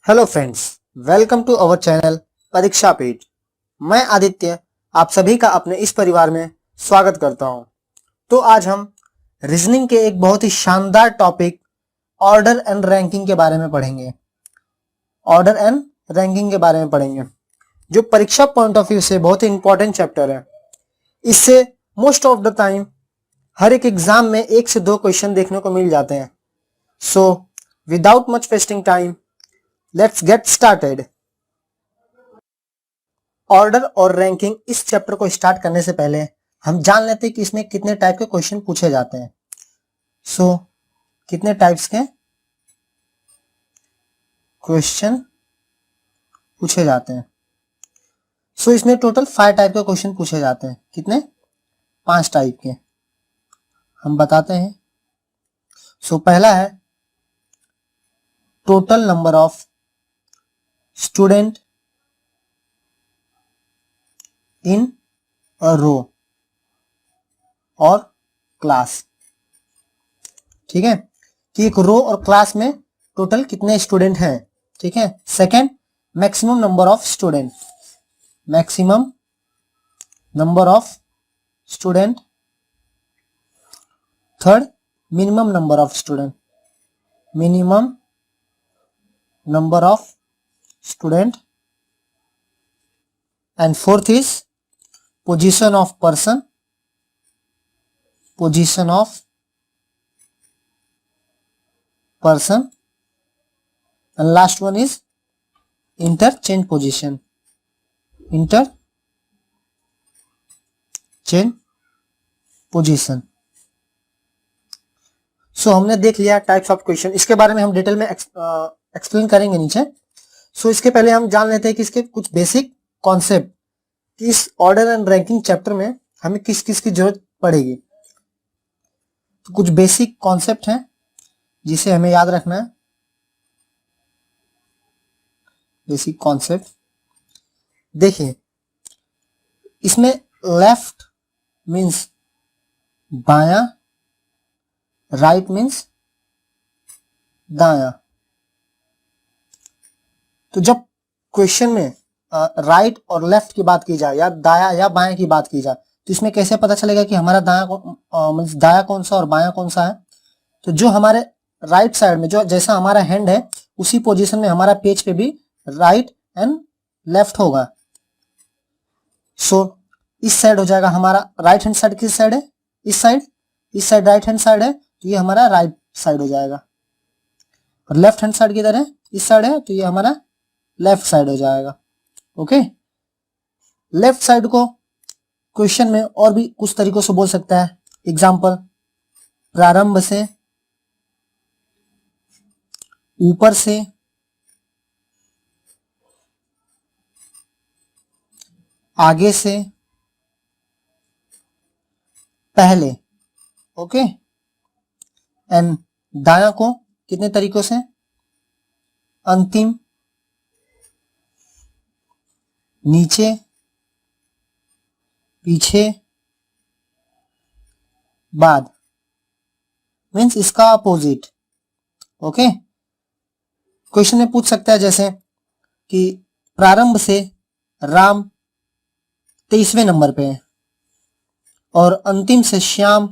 Hello friends, welcome to our channel Pariksha page. मैं आदित्य आप सभी का अपने इस परिवार में स्वागत करता हूं। तो आज हम रीजनिंग के एक बहुत ही शानदार टॉपिक ऑर्डर एंड रैंकिंग के बारे में पढ़ेंगे। ऑर्डर एंड रैंकिंग के बारे में पढ़ेंगे, जो परीक्षा पॉइंट ऑफ व्यू से बहुत ही इंपॉर्टेंट चैप्टर है। इससे मोस्ट ऑफ द टाइम हर एक एग्जाम में 1 से 2 क्वेश्चन देखने को मिल जाते हैं। So without much wasting time, let's get started. Order और रैंकिंग इस चैप्टर को स्टार्ट करने से पहले हम जान लेते हैं कि इसमें कितने टाइप के क्वेश्चन पूछे जाते हैं। सो कितने टाइप्स के क्वेश्चन पूछे जाते हैं। सो इसमें टोटल 5 टाइप के क्वेश्चन पूछे जाते हैं। कितने? 5 टाइप के हम बताते हैं। सो पहला है total number of student in a row और क्लास। ठीक है, कि एक रो और क्लास में टोटल कितने स्टूडेंट हैं। ठीक है। Second, maximum number of student. Maximum number of student. Third, minimum number of student. Minimum number of student. And fourth is position of person. Position of person, and last one is interchange position. interchange position. सो हमने देख लिया types of question. इसके बारे में हम detail में explain करेंगे नीचे। सो इसके पहले हम जान लेते हैं कि इसके कुछ बेसिक कॉन्सेप्ट, कि इस ऑर्डर एंड रैंकिंग चैप्टर में हमें किस किस की जरूरत पड़ेगी। तो कुछ बेसिक कॉन्सेप्ट हैं जिसे हमें याद रखना है। बेसिक कॉन्सेप्ट देखिए, इसमें लेफ्ट मीन्स बायां, राइट मीन्स दायां। तो जब क्वेश्चन में राइट और लेफ्ट की बात की जाए या दाया या बायां की बात की जाए, तो इसमें कैसे पता चलेगा कि हमारा दाया कौन सा और बायां कौन सा है। तो जो हमारे राइट साइड में, जो जैसा हमारा हैंड है उसी पोजीशन में हमारा पेज पे भी राइट एंड लेफ्ट होगा। सो इस साइड हो जाएगा हमारा राइट हैंड साइड। किस साइड है? इस साइड। इस साइड राइट हैंड साइड है तो ये हमारा राइट साइड हो जाएगा। और लेफ्ट हैंड साइड किधर है? इस साइड है तो ये हमारा लेफ्ट साइड हो जाएगा। ओके। लेफ्ट साइड को क्वेश्चन में और भी कुछ तरीकों से बोल सकता है। एग्जाम्पल, प्रारंभ से, ऊपर से, आगे से, पहले। ओके। एंड दाया को कितने तरीकों से? अंतिम, नीचे, पीछे, बाद, मीन्स इसका अपोजिट। ओके। क्वेश्चन में पूछ सकता है जैसे कि प्रारंभ से राम 23वें नंबर पे है और अंतिम से श्याम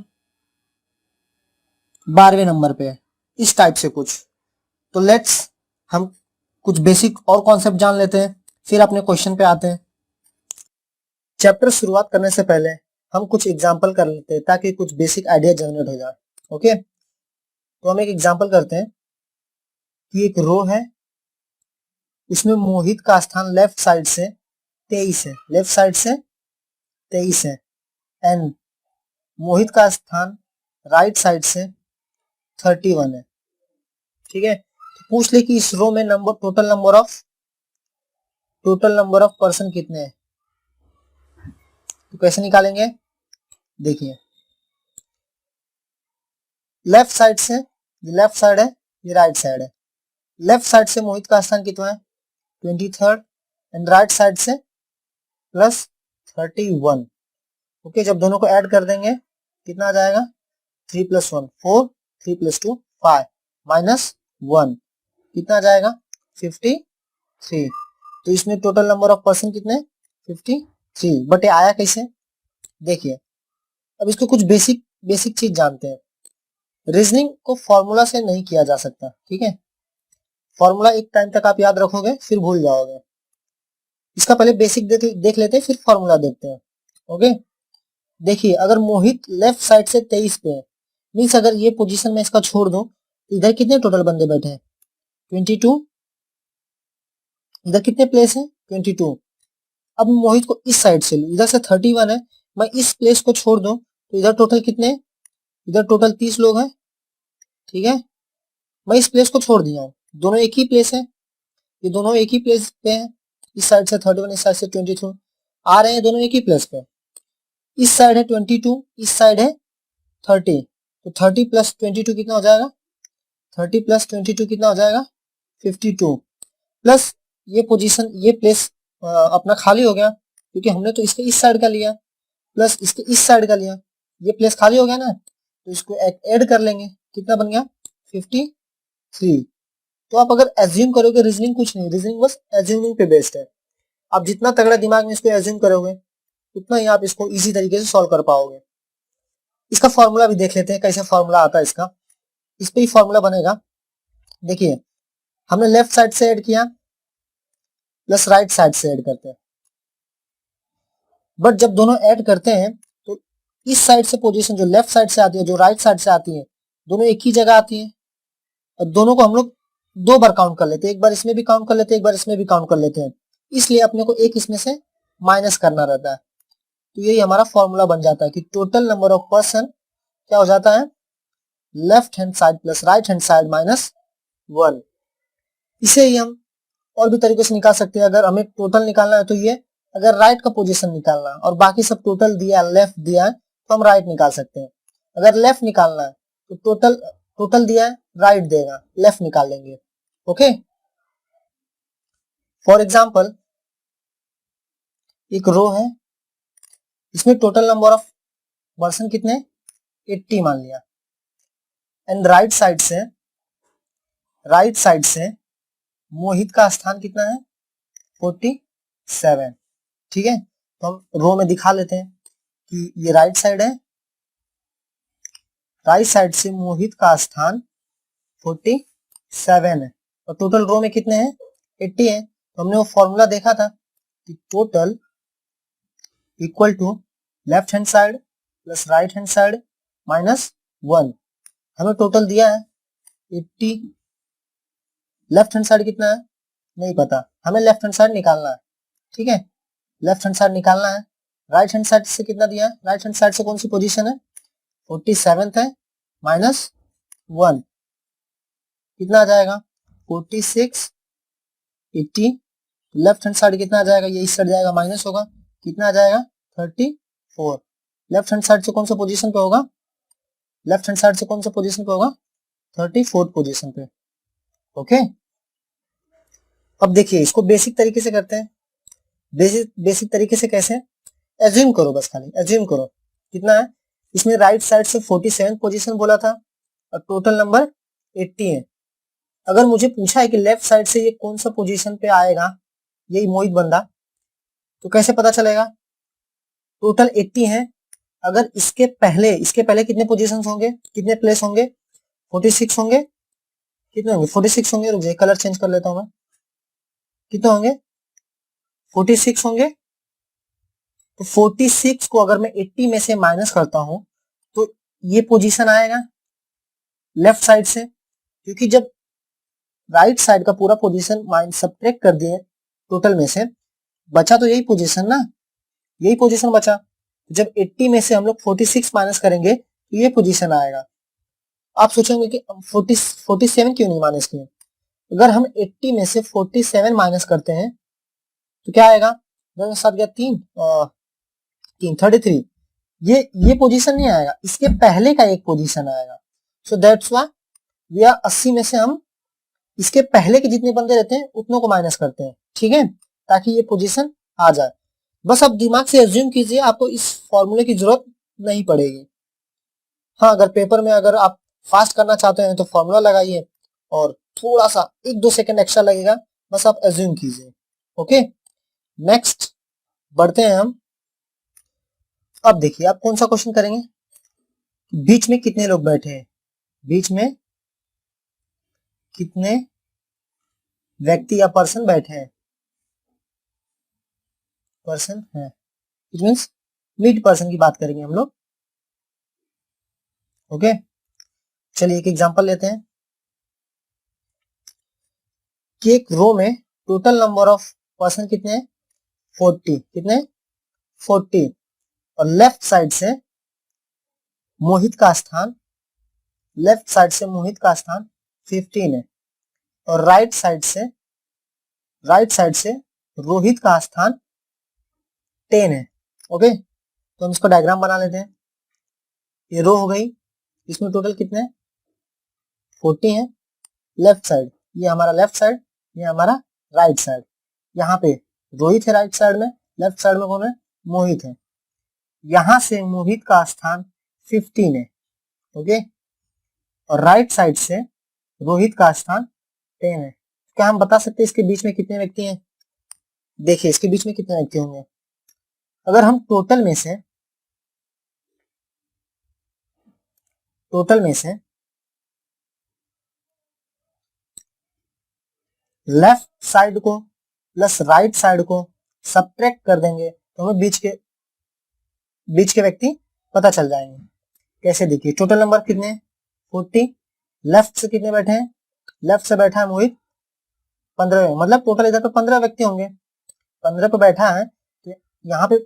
12वें नंबर पे है। इस टाइप से कुछ। तो लेट्स हम कुछ बेसिक और कॉन्सेप्ट जान लेते हैं, फिर अपने क्वेश्चन पे आते हैं। चैप्टर शुरुआत करने से पहले हम कुछ एग्जाम्पल कर लेते हैं ताकि कुछ बेसिक आइडिया जनरेट हो जाए। ओके। तो हम एक एग्जाम्पल करते हैं कि एक रो है, उसमें मोहित का स्थान लेफ्ट साइड से 23 है। लेफ्ट साइड से 23 है। एंड मोहित का स्थान राइट साइड से 31 है। ठीक है। तो पूछ ले कि इस रो में टोटल नंबर ऑफ पर्सन कितने हैं। तो कैसे निकालेंगे? देखिए, लेफ्ट साइड से, ये लेफ्ट साइड है, ये राइट साइड है। लेफ्ट साइड से मोहित का स्थान कितना है? 23rd। एंड राइट साइड से प्लस 31। ओके। जब दोनों को ऐड कर देंगे कितना आ जाएगा? 3 + 1 4, 3 + 2 5, -1 कितना आ जाएगा? 53। तो इसमें टोटल नंबर ऑफ पर्सन कितने 53। बट ये आया कैसे, देखिए अब इसको कुछ बेसिक बेसिक चीज जानते हैं। रीजनिंग को फॉर्मूला से नहीं किया जा सकता, ठीक है। फॉर्मूला एक टाइम तक आप याद रखोगे फिर भूल जाओगे। इसका पहले बेसिक देख लेते हैं फिर फॉर्मूला देखते हैं। ओके, देखिए अगर मोहित लेफ्ट साइड से 23 पे है, मीन्स अगर ये पोजीशन में इसका छोड़ दूं तो इधर कितने टोटल बंदे बैठे हैं 22। इधर कितने प्लेस है 22। अब मोहित को इस साइड से लूं, इधर से 31 है, मैं इस प्लेस को छोड़ दूं तो इधर टोटल कितने, इधर टोटल 30 लोग हैं, ठीक है। मैं इस प्लेस को छोड़ दिया हूं, दोनों एक ही प्लेस है, ये दोनों एक ही प्लेस पे हैं। इस साइड से 31, इस साइड से 22 आ रहे हैं, दोनों एक ही प्लेस पे। इस साइड है 22, इस साइड है 30, तो 30 प्लस 22 कितना हो जाएगा, 30 प्लस 22 कितना हो जाएगा 52। प्लस ये पोजीशन ये प्लेस अपना खाली हो गया क्योंकि हमने तो इसके इस साइड का लिया, प्लस इसके इस साइड का लिया, ये प्लेस खाली हो गया ना, तो इसको ऐड कर लेंगे, कितना बन गया 53। तो आप अगर एज्यूम करोगे, रीजनिंग कुछ नहीं, रीजनिंग बस एज्यूमिंग पे बेस्ड है। आप जितना तगड़ा दिमाग में इसको एज्यूम करोगे उतना ही आप इसको इजी तरीके से सॉल्व कर पाओगे। इसका फॉर्मूला भी देख लेते हैं, कैसे फॉर्मूला आता है इसका। इस पे ही फॉर्मूला बनेगा। देखिए हमने लेफ्ट साइड से ऐड किया प्लस राइट साइड से ऐड करते हैं, बट जब दोनों ऐड करते हैं तो इस साइड से पोजीशन जो लेफ्ट साइड से आती है, जो राइट साइड से आती है, दोनों एक ही जगह आती है। और दोनों को हम लोग 2 बार काउंट कर लेते हैं, एक बार इसमें भी काउंट कर लेते हैं, एक बार इसमें भी काउंट कर लेते हैं, इसलिए अपने को एक इसमें से माइनस करना रहता है। तो यही हमारा फॉर्मूला बन जाता है कि टोटल नंबर ऑफ पर्सन क्या हो जाता है, left hand side plus right hand side minus 1। इसे ही हम और भी तरीके से निकाल सकते हैं। अगर हमें टोटल निकालना है तो ये, अगर राइट का पोजीशन निकालना है और बाकी सब टोटल दिया है, लेफ्ट दिया है, तो हम राइट निकाल सकते हैं। अगर लेफ्ट निकालना है तो टोटल दिया है, राइट देगा, लेफ्ट निकाल लेंगे। ओके, फॉर एग्जाम्पल एक रो है, इसमें टोटल नंबर ऑफ पर्सन कितने 80 मान लिया, एंड राइट साइड से मोहित का स्थान कितना है 47, ठीक है। तो हम रो में दिखा लेते हैं कि ये राइट साइड है, राइट साइड से मोहित का स्थान 47 है और टोटल रो में कितने हैं 80 है। तो हमने वो फॉर्मूला देखा था कि total equal to left hand side plus right hand side minus 1। हमें टोटल दिया है 80, लेफ्ट हैंड साइड कितना है नहीं पता, हमें लेफ्ट हैंड साइड निकालना है, ठीक है। लेफ्ट हैंड साइड निकालना है, राइट हैंड साइड से कितना दिया है, राइट हैंड साइड से कौन सी पोजीशन है 47 है, माइनस 1 कितना आ जाएगा 46, 80। लेफ्ट हैंड साइड कितना आ जाएगा, ये इस साइड जाएगा, माइनस होगा, कितना आ जाएगा 34। लेफ्ट हैंड साइड से कौन सा पोजीशन पे होगा, लेफ्ट हैंड साइड से कौन सा पोजीशन पे होगा 34 पोजीशन पे। ओके, अब देखिए इसको बेसिक तरीके से करते हैं। बेसिक तरीके से कैसे, एज्यूम करो, बस खाली एज्यूम करो कितना है। इसमें राइट साइड से 47 पोजीशन बोला था और टोटल नंबर 80 है। अगर मुझे पूछा है कि लेफ्ट साइड से ये कौन सा पोजीशन पे आएगा, यही मोहित बंदा, तो कैसे पता चलेगा, टोटल 80 है, अगर इसके पहले कितने पोजीशन होंगे, कितने प्लेस होंगे 46 होंगे, कितने होंगे 46 होंगे, रुक जाइए कलर चेंज कर लेता हूं मैं, कितने होंगे 46 होंगे। तो 46 को अगर मैं 80 में से माइनस करता हूं तो ये पोजीशन आएगा लेफ्ट साइड से, क्योंकि जब राइट साइड का पूरा पोजीशन माइनस सब्ट्रैक्ट कर दिए टोटल में से, बचा तो यही पोजीशन ना, यही पोजीशन बचा। जब 80 में से हम लोग 46 माइनस करेंगे तो ये पोजीशन आएगा। आप सोचेंगे कि 47 क्यों नहीं माइनस किए, अगर हम 80 में से 47 माइनस करते हैं तो क्या आएगा, साथ गया 3 33, ये पोजीशन नहीं आएगा, इसके पहले का एक पोजीशन आएगा। So that's why we are 80 में से हम इसके पहले के जितने बंदे रहते हैं उतनों को माइनस करते हैं, ठीक है, ताकि ये पोजीशन आ जाए। बस अब दिमाग से एज्यूम कीजिए, आपको इस फॉर्मूले की जरूरत नहीं पड़ेगी। हाँ, अगर पेपर में अगर आप फास्ट करना चाहते हैं तो फॉर्मूला लगाइए, और थोड़ा सा 1-2 सेकंड एक्स्ट्रा लगेगा, बस आप एज्यूम कीजिए। ओके, नेक्स्ट बढ़ते हैं हम। अब देखिए आप कौन सा क्वेश्चन करेंगे, बीच में कितने लोग बैठे हैं, बीच में कितने व्यक्ति या पर्सन बैठे हैं, पर्सन है, इट मींस मीट पर्सन की बात करेंगे हम लोग। ओके, चलिए एक एग्जांपल लेते हैं कि एक रो में टोटल नंबर ऑफ पर्सन कितने हैं, 40, कितने 40, और लेफ्ट साइड से मोहित का स्थान, लेफ्ट साइड से मोहित का स्थान 15 है, और राइट साइड से रोहित का स्थान 10 है। ओके, तो हम इसको डायग्राम बना लेते हैं। ये रो हो गई, इसमें टोटल कितने 40 है, लेफ्ट साइड, ये हमारा लेफ्ट साइड, ये हमारा राइट साइड। यहाँ पे रोहित है राइट साइड में, लेफ्ट साइड में कौन है, मोहित है। यहां से मोहित का स्थान 15 है। ओके, और राइट साइड से रोहित का स्थान 10 है। क्या हम बता सकते हैं इसके बीच में कितने व्यक्ति हैं, देखिए इसके बीच में कितने व्यक्ति होंगे, अगर हम टोटल में से लेफ्ट साइड को प्लस राइट साइड को सब्ट्रैक्ट कर देंगे तो हमें बीच के व्यक्ति पता चल जाएंगे। कैसे, देखिए टोटल नंबर कितने 40, लेफ्ट से कितने बैठे हैं, लेफ्ट से बैठा है मोहित 15, मतलब टोटल इधर पे 15 व्यक्ति होंगे, 15 पे बैठा है तो यहाँ पे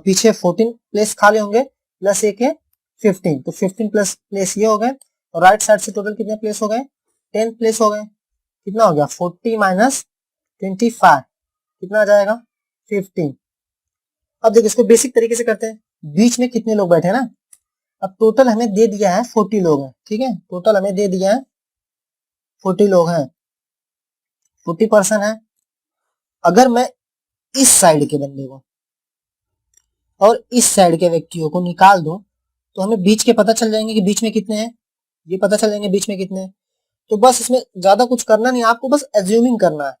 पीछे 14 प्लेस खाली होंगे, प्लस एक है 15, तो 15 प्लस प्लेस ये हो गए, और राइट साइड से टोटल कितने प्लेस हो गए, 10 प्लेस हो गए। कितना हो गया 40 माइनस 25, कितना आ जाएगा 15। अब देखो इसको बेसिक तरीके से करते हैं, बीच में कितने लोग बैठे हैं ना, अब टोटल हमें दे दिया है 40 लोग हैं, ठीक है, टोटल हमें दे दिया है 40 लोग हैं, 40 पर्सन है। अगर मैं इस साइड के बंदे को और इस साइड के व्यक्तियों को निकाल दूं तो हमें बीच के पता चल जाएंगे कि बीच में कितने हैं, ये पता चल जाएंगे बीच में कितने हैं। तो बस इसमें ज्यादा कुछ करना नहीं, आपको बस एज्यूमिंग करना है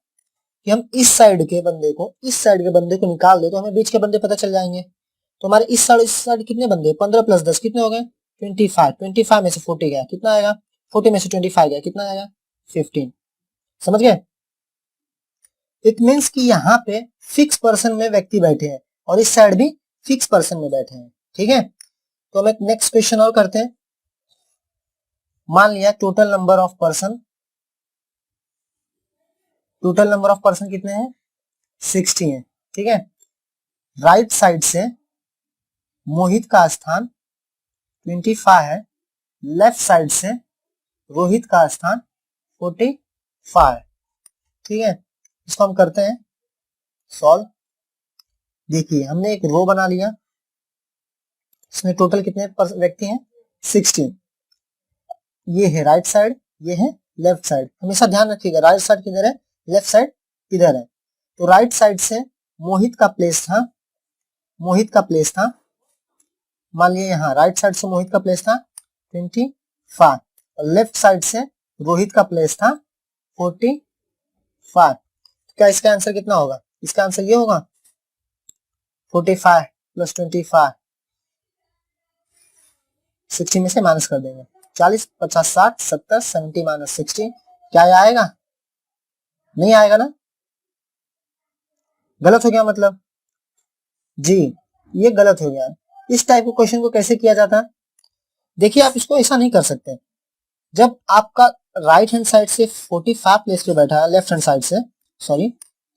कि हम इस साइड के बंदे को निकाल दे तो हमें बीच के बंदे पता चल जाएंगे। तो हमारे इस साइड कितने बंदे, 15 प्लस 10 कितने हो गए 25, 25 में से 40 गया कितना आएगा, 40 में से 25 गया कितना आएगा 15। समझ गए, इट मींस कि यहाँ पे फिक्स पर्सन में व्यक्ति बैठे हैं और इस साइड भी फिक्स पर्सन में बैठे हैं। ठीक है, तो हम एक नेक्स्ट क्वेश्चन और करते हैं। मान लिया टोटल नंबर ऑफ पर्सन कितने हैं 60 है। ठीक है, राइट साइड से मोहित का स्थान 25 है, लेफ्ट साइड से रोहित का स्थान 45। ठीक है, इसको हम करते हैं सॉल्व। देखिए हमने एक रो बना लिया, इसमें टोटल कितने व्यक्ति हैं 60। ये है राइट साइड, ये है लेफ्ट साइड, हमेशा ध्यान रखिएगा राइट साइड किधर है, लेफ्ट साइड किधर है। तो राइट साइड से मोहित का प्लेस था, मान लिया यहाँ राइट साइड से मोहित का प्लेस था 25, और लेफ्ट साइड से रोहित का प्लेस था 45। क्या इसका आंसर कितना होगा, इसका आंसर ये होगा 45 प्लस 25, 60 में से माइनस कर देंगे, 40, 50, 60, 70, 70 माइनस 60, क्या आएगा, नहीं आएगा ना, गलत हो गया मतलब जी, ये गलत हो गया। इस टाइप के क्वेश्चन को कैसे किया जाता है, देखिए आप इसको ऐसा नहीं कर सकते। जब आपका राइट हैंड साइड से 45 प्लेस पे बैठा है, लेफ्ट हैंड साइड से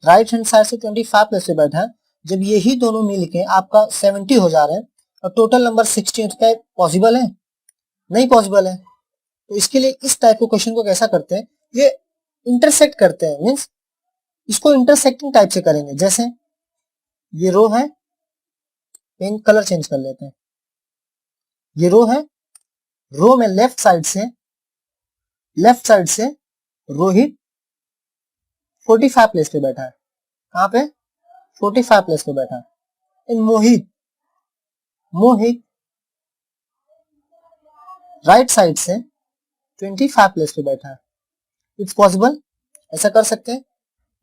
राइट हैंड साइड से 25 प्लेस पे बैठा है, जब यही दोनों मिलके आपका 70 हो जा रहे हैं और टोटल नंबर 60 है, तो क्या पॉसिबल है, नहीं पॉसिबल है। तो इसके लिए इस टाइप के क्वेश्चन को कैसा करते हैं, ये इंटरसेक्ट करते हैं, मीन्स इसको इंटरसेक्टिंग टाइप से करेंगे। जैसे ये रो है, पेन कलर चेंज कर लेते हैं, ये रो है, रो में लेफ्ट साइड से रोहित 45 प्लेस पे बैठा है, कहां पे 45 प्लेस पे बैठा है। इन मोहित राइट साइड से 25 प्लेस पे बैठा है, इट्स पॉसिबल, ऐसा कर सकते हैं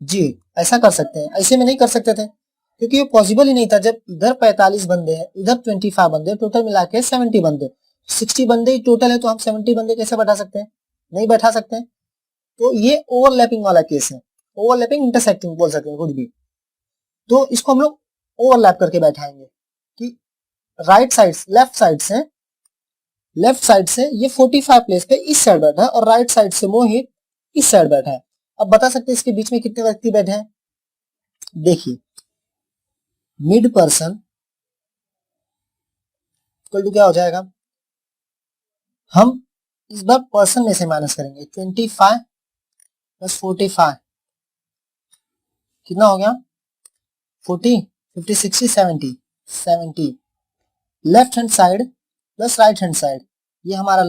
जी, ऐसा कर सकते हैं। ऐसे में नहीं कर सकते थे क्योंकि ये पॉसिबल ही नहीं था। जब इधर 45 बंदे हैं, इधर 25 बंदे, टोटल मिला के 70 बंदे, 60 बंदे ही टोटल है, तो हम 70 बंदे कैसे बैठा सकते हैं? नहीं बैठा सकते। तो ये ओवरलैपिंग वाला केस है, ओवरलैपिंग इंटरसेक्टिंग बोल सकते हैं कुछ भी। तो इसको हम लोग ओवरलैप करके बैठाएंगे कि राइट साइड, लेफ्ट साइड से ये 45 प्लेस पे इस साइड बैठा है और राइट साइड से मोहित इस साइड बैठा है। अब बता सकते हैं इसके बीच में कितने व्यक्ति बैठे हैं? देखिए, मिड पर्सन इक्वल टू क्या हो जाएगा? हम इस बार पर्सन में से माइनस करेंगे, 25 प्लस 45 कितना हो गया? 40, 50, 60, 70। Left hand side plus right hand side, ये हमारा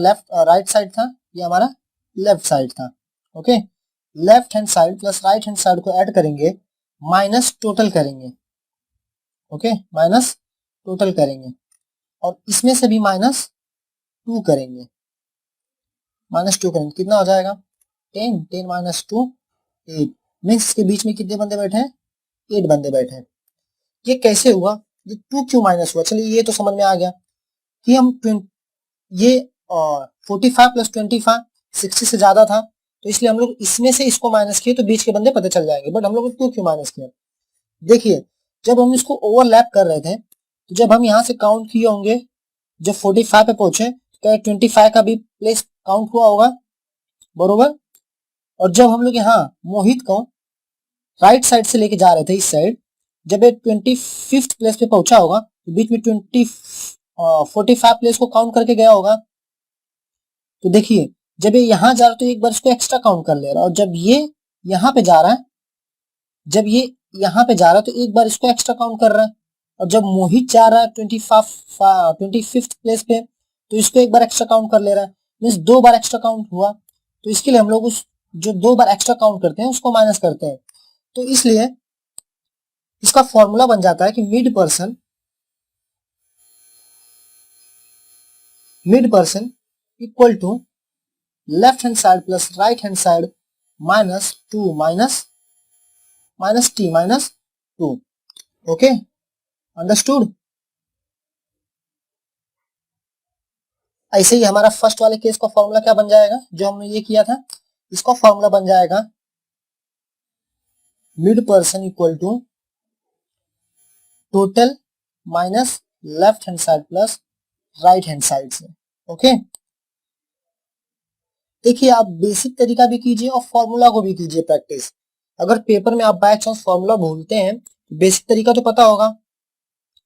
राइट साइड था, ये हमारा लेफ्ट साइड था। Okay, left hand side plus right hand side को ऐड करेंगे, माइनस टोटल करेंगे। ओके, माइनस टोटल करेंगे और इसमें से भी -2 करेंगे, -2 करेंगे, कितना हो जाएगा? 10 माइनस 2 8 मीन्स के बीच में कितने बंदे बैठे हैं? 8 बंदे बैठे हैं। ये कैसे हुआ? ये 2 क्यों माइनस हुआ? चलिए ये तो समझ में आ गया कि हम ये 45 प्लस 25 60 से ज्यादा था, तो इसलिए हम लोग इसमें से इसको माइनस किए तो बीच के बंदे पता चल जाएंगे। बट हम लोग 2 क्यों माइनस किया? देखिए, जब हम इसको ओवरलैप कर रहे थे, तो जब हम यहाँ से काउंट किए होंगे, जब 45 पे पहुंचे तो 25 का भी प्लेस काउंट हुआ होगा, बरोबर। और जब हम लोग यहाँ मोहित को राइट साइड से लेके जा रहे थे इस साइड, जब ये 25th प्लेस पे पहुंचा होगा तो बीच में 45 प्लेस को काउंट करके गया होगा। तो देखिए, जब ये यहाँ जा रहा है तो एक बार इसको एक्स्ट्रा काउंट कर ले रहा है, और जब ये यहाँ पे जा रहा है, जब ये यहाँ पे जा रहा है तो एक बार इसको एक्स्ट्रा काउंट कर रहा है। और जब मोहित जा रहा है 25th प्लेस पे, तो इसको एक बार एक्स्ट्रा काउंट कर ले रहा है, मीन्स 2 बार एक्स्ट्रा काउंट हुआ। तो इसके लिए हम लोग उस जो 2 बार एक्स्ट्रा काउंट करते हैं उसको माइनस करते हैं। तो इसलिए इसका फॉर्मूला बन जाता है कि mid person equal to left hand side plus right hand side -2 minus t -2। Okay, understood. ऐसे ही हमारा फर्स्ट वाले केस का फॉर्मूला क्या बन जाएगा, जो हमने ये किया था, इसका फॉर्मूला बन जाएगा mid person equal to total minus left hand side plus right hand side से। ओके, देखिए, आप बेसिक तरीका भी कीजिए और फॉर्मूला को भी कीजिए प्रैक्टिस। अगर पेपर में आप बाय चांस फॉर्मूला भूलते हैं तो बेसिक तरीका तो पता होगा।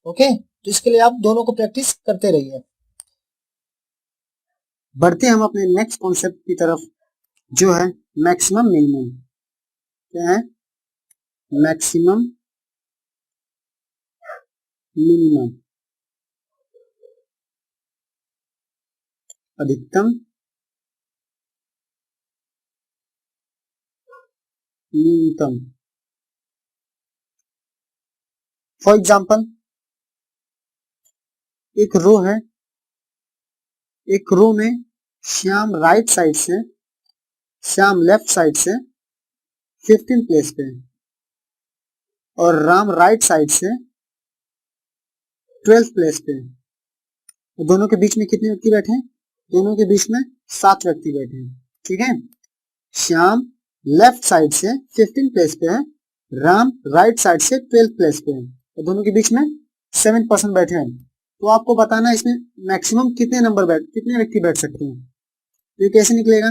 ओके, तो इसके लिए आप दोनों को प्रैक्टिस करते रहिए। बढ़ते हम अपने नेक्स्ट कॉन्सेप्ट की तरफ, जो है मैक्सिमम मिनिमम। क्या है? मैक्सिमम मिनिमम, अधिकतम न्यूनतम। फॉर एग्जाम्पल, एक रो है, एक रो में श्याम राइट साइड से, श्याम लेफ्ट साइड से 15 प्लेस पे है और राम राइट साइड से 12 प्लेस पे है। तो दोनों के बीच में कितने व्यक्ति बैठे हैं? दोनों के बीच में 7 व्यक्ति बैठे हैं। ठीक है, श्याम लेफ्ट साइड से 15 प्लेस पे है, राम राइट साइड से 12 प्लेस पे है, तो दोनों के बीच में 7 पर्सन बैठे हैं। तो आपको बताना है इसमें मैक्सिमम कितने व्यक्ति बैठ सकते हैं। तो ये कैसे निकलेगा?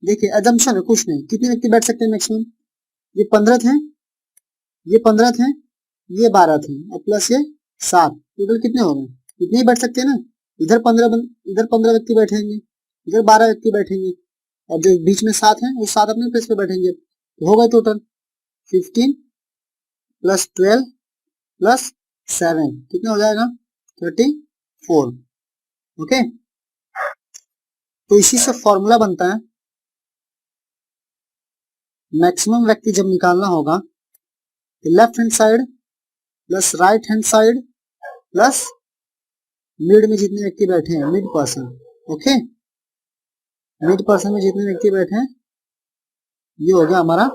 देखिए, अजम्पशन है, कुछ नहीं, कितने व्यक्ति बैठ सकते हैं मैक्सिमम? ये 15 थे, ये 15 थे, ये 12 थे और प्लस ये 7, टोटल कितने हो गए? इतने ही बैठ सकते हैं ना। इधर 15 व्यक्ति बैठेंगे, इधर 12 व्यक्ति बैठेंगे और जो बीच में 7 हैं वो 7 अपने प्लेस पे बैठेंगे। तो हो गए टोटल 15 प्लस 12 प्लस 7, कितना हो जाएगा? 34। ओके, तो इसी से फॉर्मूला बनता है, मैक्सिमम व्यक्ति जब निकालना होगा तो left hand side plus right hand side plus mid में जितने व्यक्ति बैठे हैं, mid person. Okay, mid person में जितने व्यक्ति बैठे हैं ये हो गया हमारा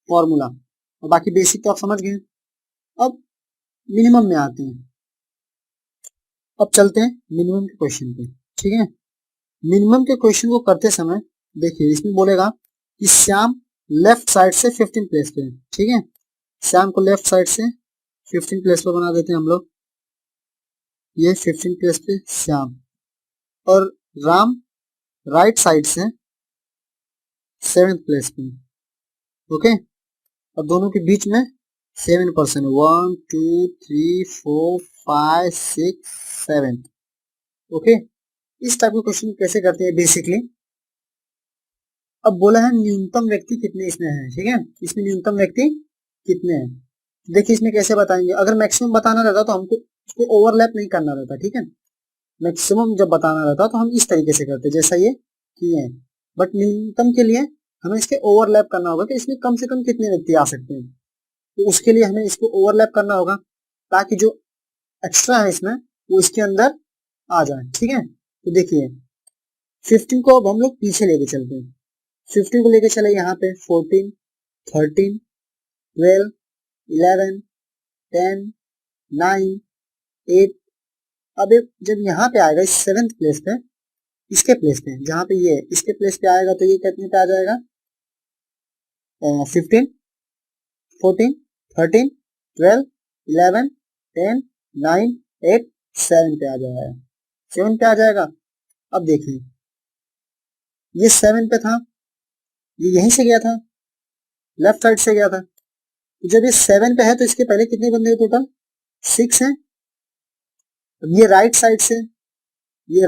फॉर्मूला, और बाकी बेसिक तो आप समझ गए। अब मिनिमम में आते हैं। अब चलते हैं मिनिमम के क्वेश्चन पे, ठीक है। मिनिमम के क्वेश्चन को करते समय देखिए इसमें बोलेगा कि श्याम लेफ्ट साइड से 15 प्लेस पे है, ठीक है। श्याम को लेफ्ट साइड से 15 प्लेस पे बना देते हैं हम लोग, ये 15 प्लेस पे श्याम, और राम राइट साइड से 7th प्लेस पे, ओके। और दोनों के बीच में 7%, 1 2 3 4 5 6 7, ओके। इस टाइप के क्वेश्चन कैसे करते हैं बेसिकली। अब बोला है न्यूनतम व्यक्ति कितने इसमें हैं, ठीक है। इसमें न्यूनतम व्यक्ति कितने हैं, देखिए इसमें कैसे बताएंगे। अगर मैक्सिमम बताना रहता तो हमको उसको ओवरलैप नहीं करना रहता, ठीक है। मैक्सिमम जब बताना रहता तो हम इस तरीके से करते जैसा ये किए हैं, बट न्यूनतम के लिए हमें इसके ओवरलैप करना होगा कि इसमें कम से कम कितने व्यक्ति आ सकते हैं। तो उसके लिए हमें इसको ओवरलैप करना होगा ताकि जो एक्स्ट्रा है इसमें वो इसके अंदर आ जाए, ठीक है। तो देखिए 15 को अब हम लोग पीछे लेके चलते हैं। 15 को लेके चले यहाँ पे 14 13 12 11 10 9 8। अब जब यहाँ पे आएगा इस 7th प्लेस पे, इसके प्लेस पे जहाँ पे ये इसके प्लेस पे आएगा तो ये कितने पे आ जाएगा, 15 14 13 12 11 10 9 8 7 पे आ जाएगा, 7 पे आ जाएगा। अब देखिए ये 7 पे था, ये यहीं से गया था, लेफ्ट साइड से गया था। तो जब ये 7 पे है तो इसके पहले कितने बंदे टोटल 6 हैं। अब ये राइट साइड से, ये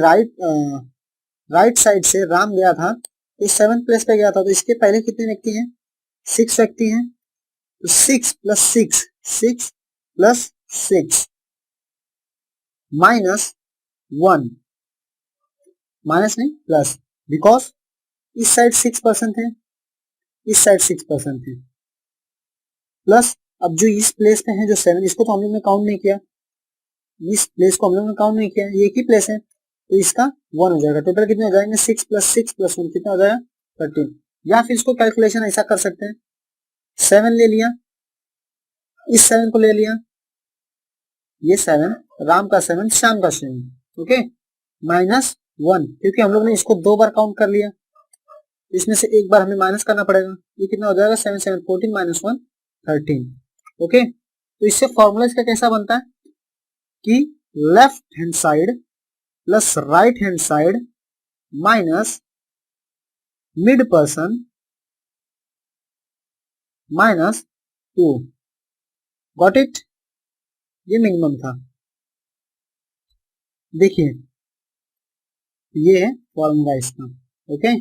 राइट साइड से राम गया था तो 7th प्लेस पे गया था, तो इसके पहले कितने व्यक्ति हैं, 6 व्यक्ति हैं। तो 6 प्लस 6 6 प्लस 6 माइनस 1, माइनस नहीं प्लस, बिकॉज इस साइड 6% है, इस साइड 6% है, प्लस अब जो इस प्लेस पे है जो 7, इसको तो हम लोग ने काउंट नहीं किया, इस प्लेस को हम लोग ने काउंट नहीं किया, ये एक ही प्लेस है तो इसका 1 हो जाएगा। टोटल कितने हो जाएंगे 6 प्लस 6 प्लस 1 कितना हो जाएगा 13। या फिर इसको कैलकुलेशन ऐसा कर सकते हैं, 7 ले लिया, इस 7 को ले लिया, ये 7 राम का 7 श्याम का 7, ओके, माइनस 1, क्योंकि हम लोग ने इसको 2 बार काउंट कर लिया, इसमें से एक बार हमें माइनस करना पड़ेगा। ये कितना हो जाएगा 7 7 14 माइनस 1 13, ओके। तो इससे फॉर्मूला इसका कैसा बनता है कि left hand side plus right hand side minus mid person minus 2, got it. ये मिनिमम था, देखिए ये है फॉर्मूला इसका, ओके।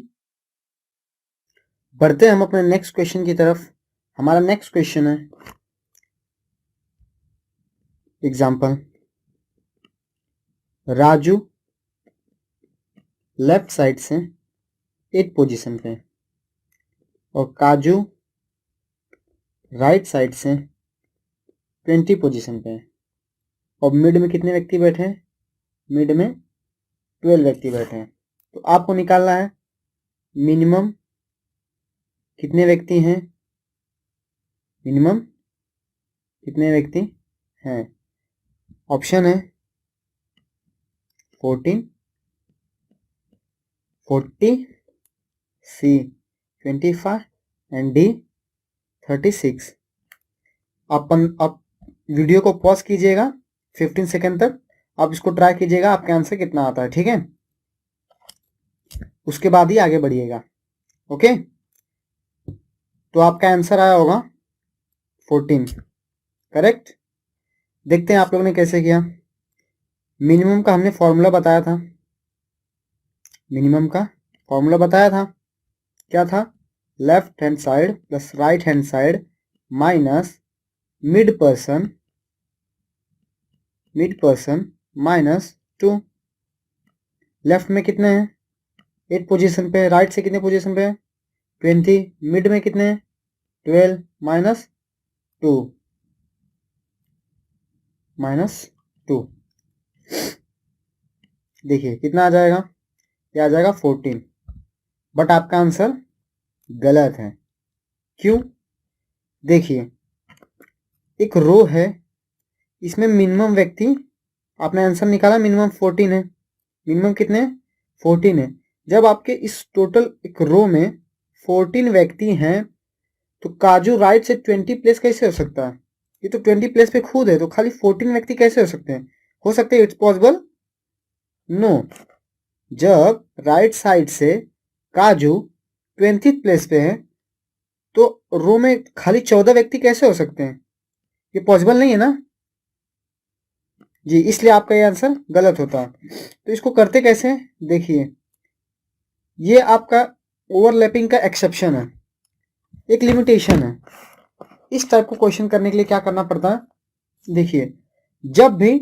बढ़ते हैं हम अपने नेक्स्ट क्वेश्चन की तरफ। हमारा नेक्स्ट क्वेश्चन है एग्जाम्पल, राजू लेफ्ट साइड से 8 पोजीशन पे और काजू राइट साइड से 20 पोजीशन पे और मिड में कितने व्यक्ति बैठे हैं, मिड में 12 व्यक्ति बैठे हैं। तो आपको निकालना है मिनिमम कितने व्यक्ति हैं, मिनिमम कितने व्यक्ति हैं। ऑप्शन है 14 40 सी 25 एंड डी 36। आप वीडियो को पॉज कीजिएगा 15 सेकेंड तक, आप इसको ट्राई कीजिएगा आपके आंसर कितना आता है, ठीक है। उसके बाद ही आगे बढ़िएगा, ओके। तो आपका आंसर आया होगा 14, करेक्ट। देखते हैं आप लोगों ने कैसे किया। मिनिमम का हमने फॉर्मूला बताया था, मिनिमम का फॉर्मूला बताया था, क्या था, left hand side plus right hand side minus mid person minus 2। Left में कितने हैं 8 पोजीशन पे, राइट से कितने पोजीशन पे 20, मिड में कितने 12 माइनस 2 देखिए कितना आ जाएगा, ये आ जाएगा 14, बट आपका आंसर गलत है, क्यों? देखिए, एक रो है, इसमें मिनिमम व्यक्ति, आपने आंसर निकाला मिनिमम 14 है। मिनिमम कितने? 14 है। जब आपके इस टोटल एक रो में 14 व्यक्ति हैं, तो काजू राइट से 20 प्लेस कैसे हो सकता है? ये तो 20 प्लेस पे खुद है, तो खाली 14 व्यक्ति कैसे हो सकते हैं? हो सकते हैं? It's possible? नो। जब राइट साइड से काजू 20th प्लेस पे है, तो रो में खाली 14 व्यक्ति कैसे हो सकते हैं? ये पॉसिबल नहीं है ना जी, इसलिए आपका ये आंसर गलत होता है। तो इसको करते कैसे हैं? देखिए, ये आपका ओवरलैपिंग का एक्सेप्शन है, एक लिमिटेशन है। इस टाइप को क्वेश्चन करने के लिए क्या करना पड़ता है? देखिए, जब भी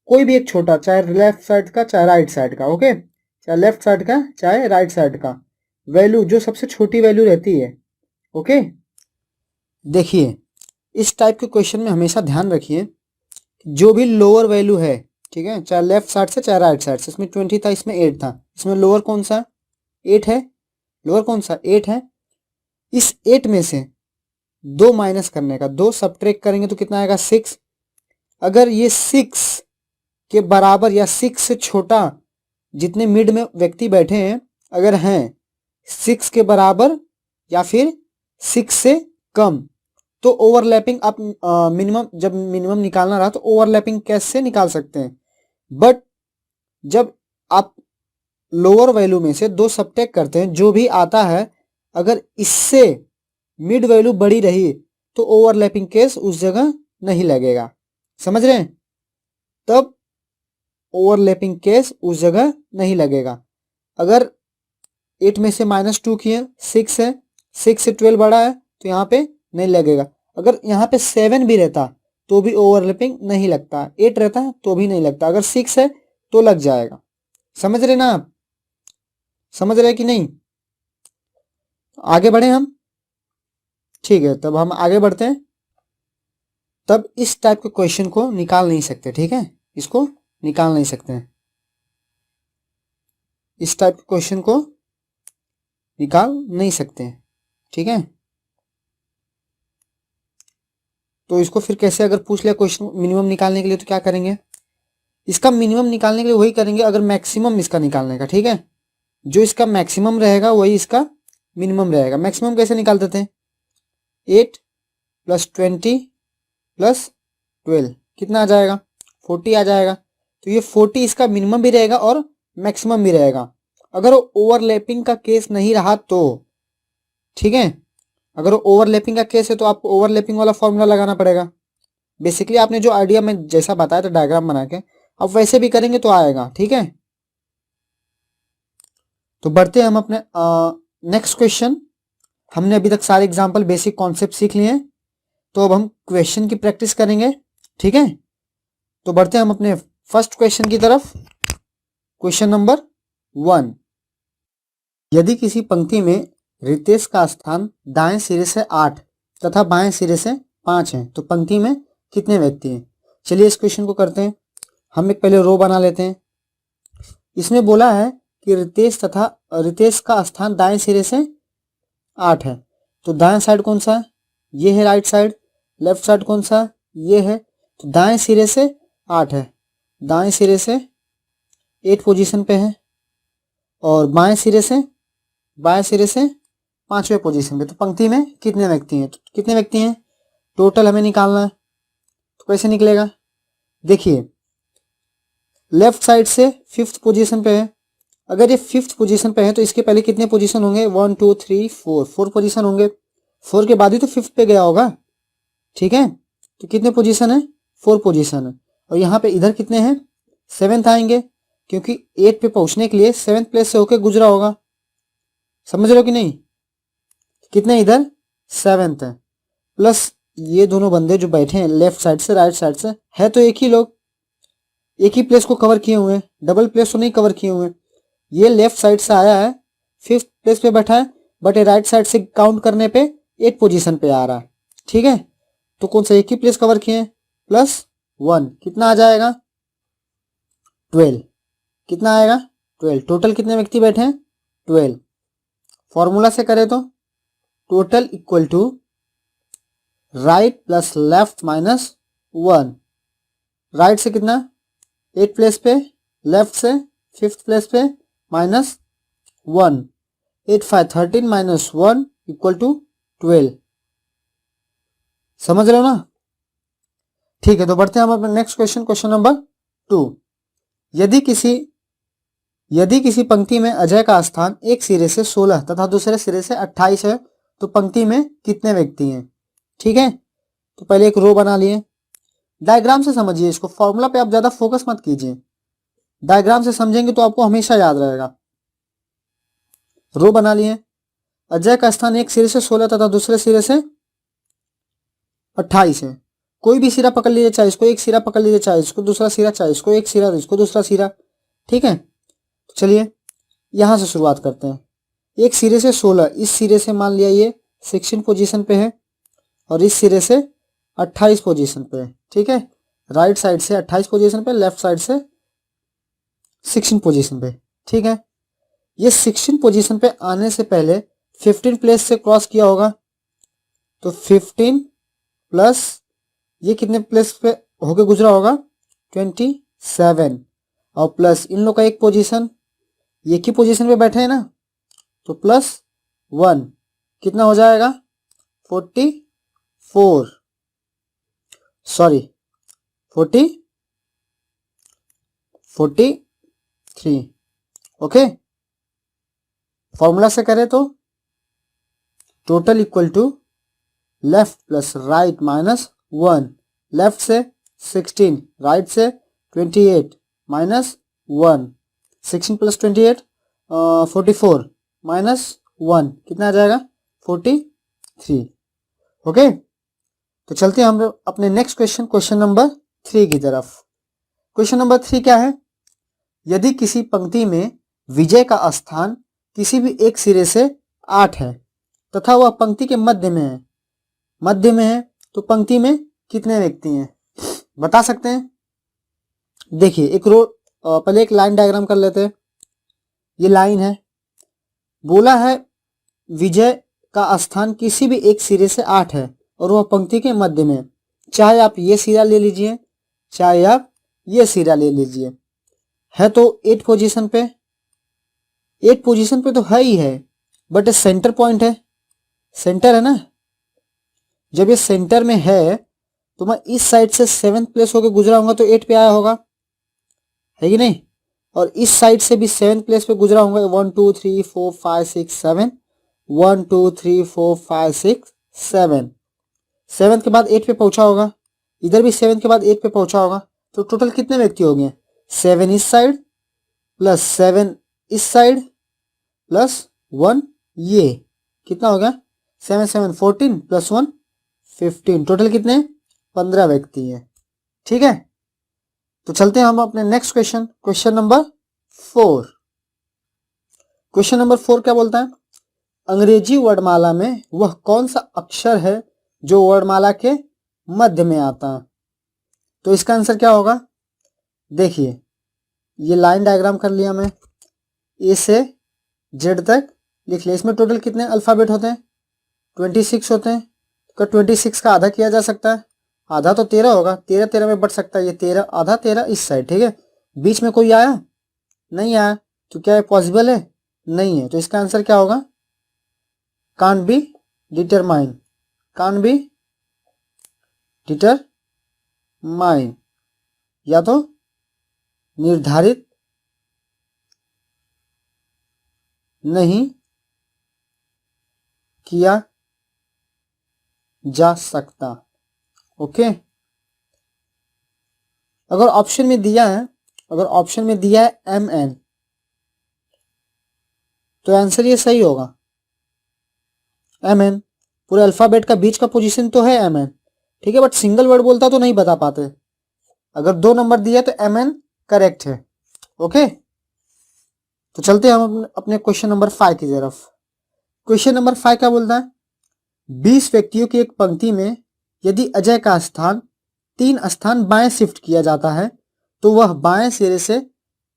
कोई भी एक छोटा, चाहे लेफ्ट साइड का चाहे राइट साइड का, ओके, चाहे लेफ्ट साइड का चाहे राइट साइड का, वैल्यू जो सबसे छोटी वैल्यू रहती है, ओके। देखिए, इस टाइप के क्वेश्चन में हमेशा ध्यान रखिए, जो भी लोअर वैल्यू है, ठीक है, चाहे लेफ्ट साइड से चाहे राइट साइड से, इसमें 20 था, इसमें 8 था, इसमें लोअर कौन सा? 8 है। लोअर कौन सा? 8 है। इस 8 में से 2 माइनस करने का, 2 सब्ट्रैक्ट करेंगे तो कितना आएगा? 6। अगर ये 6 के बराबर या 6 से छोटा जितने मिड में व्यक्ति बैठे हैं अगर हैं 6 के बराबर या फिर 6 से कम, तो ओवरलैपिंग आप मिनिमम, जब मिनिमम निकालना रहा तो ओवरलैपिंग कैसे निकाल सकते हैं। बट जब आप लोअर वैल्यू में से 2 सब्ट्रैक्ट करते हैं, जो भी आता है अगर इससे मिड वैल्यू बड़ी रही तो ओवरलैपिंग केस उस जगह नहीं लगेगा। समझ रहे हैं? तब ओवरलैपिंग केस उस जगह नहीं लगेगा। अगर 8 में से -2 किए, 6 है, 6 से 12 बड़ा है तो यहाँ पे नहीं लगेगा। अगर यहाँ पे 7 भी रहता तो भी ओवरलैपिंग नहीं लगता, 8 रहता है तो भी नहीं लगता, अगर 6 है तो लग जाएगा। समझ रहे ना आप? समझ रहे कि नहीं? आगे बढ़े हम? ठीक है, तब हम आगे बढ़ते हैं। तब इस टाइप के क्वेश्चन को निकाल नहीं सकते, ठीक है, इसको निकाल नहीं सकते हैं, इस टाइप के क्वेश्चन को निकाल नहीं सकते हैं, ठीक है। तो इसको फिर कैसे अगर पूछ लिया क्वेश्चन मिनिमम निकालने के लिए तो क्या करेंगे? इसका मिनिमम निकालने के लिए वही करेंगे अगर मैक्सिमम इसका निकालने का, ठीक है। जो इसका मैक्सिमम रहेगा वही इसका मिनिमम रहेगा। मैक्सिमम कैसे निकाल देते हैं? 8 + 20 + 12 कितना आ जाएगा? 40 आ जाएगा। तो ये 40 इसका मिनिमम भी रहेगा और मैक्सिमम भी रहेगा। अगर ओवरलैपिंग का केस नहीं रहा तो, ठीक है, अगर ओवरलैपिंग का केस है तो आपको ओवरलैपिंग वाला फॉर्मूला लगाना पड़ेगा। बेसिकली आपने जो आइडिया में जैसा बताया था डायग्राम बना के, अब वैसे भी करेंगे तो आएगा, ठीक है। तो बढ़ते हैं हम अपने नेक्स्ट क्वेश्चन। हमने अभी तक सारे एग्जांपल बेसिक कॉन्सेप्ट सीख लिए हैं, तो अब हम क्वेश्चन की प्रैक्टिस करेंगे, ठीक है। तो बढ़ते हैं हम अपने फर्स्ट क्वेश्चन की तरफ। क्वेश्चन नंबर 1, यदि किसी पंक्ति में रितेश का स्थान दाएं सिरे से 8 तथा बाएं सिरे से 5 है तो पंक्ति में कितने व्यक्ति हैं? चलिए इस क्वेश्चन को करते हैं। हम एक पहले रो बना लेते हैं। इसमें बोला है कि रितेश का स्थान दाएं सिरे से 8 है, तो दाएं साइड कौन सा है? ये है राइट साइड। लेफ्ट साइड कौन सा? ये है। तो दाएं सिरे से 8 है, दाएं सिरे से 8 पोजीशन पे है, और बाएं सिरे से 5वें पोजीशन पे। तो पंक्ति में कितने व्यक्ति हैं? तो कितने व्यक्ति हैं टोटल हमें निकालना है। तो कैसे निकलेगा? देखिए, लेफ्ट साइड से 5th पोजीशन पे है। अगर ये 5th पोजीशन पे है तो इसके पहले कितने पोजीशन होंगे? 1 2 3 4 पोजीशन होंगे। 4 के बाद ही तो 5th पे गया होगा, ठीक है। तो कितने पोजीशन है? 4 पोजीशन है। और यहाँ पे इधर कितने हैं? 7th आएंगे, क्योंकि 8 पे पहुंचने के लिए 7th प्लेस से होकर गुजरा होगा। समझ रहे हो कि नहीं? कितने इधर? 7th है, प्लस ये दोनों बंदे जो बैठे हैं लेफ्ट साइड से राइट साइड से, है तो एक ही लोग, एक ही प्लेस को कवर किए हुए हैं, डबल प्लेस तो नहीं कवर किए हुए हैं। ये लेफ्ट साइड से आया है, 5th प्लेस पे बैठा है, बट ये राइट साइड से काउंट करने पे 8 पोजीशन पे आ रहा है, ठीक है। तो कौन सा? एक ही प्लेस कवर किए, +1 कितना आ जाएगा? 12। कितना आएगा? 12। टोटल कितने व्यक्ति बैठे हैं? 12। फॉर्मूला से करें तो total equal to right plus left minus 1। Right से कितना 8 प्लेस पे, लेफ्ट से 5th प्लेस पे माइनस 1। 8 5 13 minus 1 equal to 12। समझ रहे हो ना? ठीक है, तो बढ़ते हैं हम अपने नेक्स्ट क्वेश्चन, क्वेश्चन नंबर 2। यदि किसी पंक्ति में अजय का स्थान एक सिरे से 16 तथा दूसरे सिरे से 28 है तो पंक्ति में कितने व्यक्ति हैं? ठीक है, तो पहले एक रो बना लिए। डायग्राम से समझिए इसको, फॉर्मूला पे आप ज्यादा फोकस मत कीजिए, डायग्राम से समझेंगे तो आपको हमेशा याद रहेगा। रो बना लिए। अजय का स्थान एक सिरे से 16 तथा दूसरे सिरे से 28 है। कोई भी सिरा पकड़ लीजिए, चाहे इसको एक सिरा पकड़ लीजिए, चाहे इसको दूसरा सिरा, चाहे इसको एक सिरा, इसको दूसरा सिरा। ठीक है, तो चलिए यहां से शुरुआत करते हैं। एक सिरे से 16, इस सिरे से मान लिया ये 16 पोजीशन पे है और इस सिरे से 28 पोजीशन पे है। ठीक है, राइट साइड से 28 पोजीशन पे, लेफ्ट साइड से 16 पोजीशन पे। ठीक है, ये 16 पोजीशन पे आने से पहले 15 प्लेस से क्रॉस किया होगा, तो 15 प्लस ये कितने प्लेस पे होके गुजरा होगा 27, और प्लस इन लोग का एक पोजीशन, ये की पोजीशन पे बैठे हैं ना, तो प्लस 1 कितना हो जाएगा 44, सॉरी 43। ओके, फॉर्मूला से करें तो total equal to left plus right minus 1। Left से 16, राइट से 28 माइनस 1। 16 प्लस 28 44 माइनस 1 कितना आ जाएगा 43। ओके, तो चलते हैं हम अपने नेक्स्ट क्वेश्चन, क्वेश्चन नंबर 3 की तरफ। क्वेश्चन नंबर 3 क्या है? यदि किसी पंक्ति में विजय का स्थान किसी भी एक सिरे से 8 है तथा वह पंक्ति के मध्य में है तो पंक्ति में कितने व्यक्ति हैं? बता सकते हैं? देखिए एक रो, पहले एक लाइन डायग्राम कर लेते हैं। ये लाइन है, बोला है विजय का स्थान किसी भी एक सिरे से 8 है और वह पंक्ति के मध्य में। चाहे आप ये सिरा ले लीजिए, चाहे आप ये सिरा ले लीजिए, है तो 8 पोजीशन पे, 8 पोजीशन पे तो है ही है, बट सेंटर पॉइंट है, सेंटर है ना। जब ये सेंटर में है तो मैं इस साइड से 7th प्लेस होकर गुजरा होगा तो 8 पे आया होगा, है कि नहीं? और इस साइड से भी 7th प्लेस पे गुजरा होगा, 1 2 3 4 5 6 7, 1 2 3 4 5 6 7। 7 के बाद 8 पे पहुंचा होगा, इधर भी 7 के बाद 8 पे पहुंचा होगा, तो टोटल कितने व्यक्ति हो गए? 7 इस साइड प्लस 7 इस साइड प्लस 1 ये, कितना हो गया 7 7 14 प्लस 1 15, टोटल कितने 15 व्यक्ति हैं। ठीक है, तो चलते हैं हम अपने next question, question number 4। Question number 4 क्या बोलता है? अंग्रेजी वर्णमाला में वह कौन सा अक्षर है जो वर्णमाला के मध्य में आता है? तो इसका आंसर क्या होगा? देखिए ये लाइन डायग्राम कर लिया मैं, ए से जेड तक लिख लिया। इसमें टोटल कितने अल्फाबेट होते हैं? 26 होते हैं। तो 26 का आधा किया जा सकता है, आधा तो 13 होगा, 13 13 में बढ़ सकता है, ये 13 आधा 13 इस साइड। ठीक है, बीच में कोई आया नहीं आया, तो क्या ये पॉसिबल है? नहीं है, तो इसका आंसर क्या होगा? Can't be determine, can't be determine, या तो निर्धारित नहीं किया जा सकता। ओके, अगर ऑप्शन में दिया है, अगर ऑप्शन में दिया है MN, तो आंसर ये सही होगा। MN पूरे अल्फाबेट का बीच का पोजीशन तो है MN, ठीक है, बट सिंगल वर्ड बोलता तो नहीं बता पाते। अगर 2 नंबर दिया तो MN करेक्ट है। ओके, तो चलते हैं हम अपने क्वेश्चन नंबर 5 की तरफ। क्वेश्चन नंबर 5 क्या बोलता है? 20 व्यक्तियों की एक पंक्ति में यदि अजय का स्थान 3 स्थान बाएं शिफ्ट किया जाता है तो वह बाएं सिरे से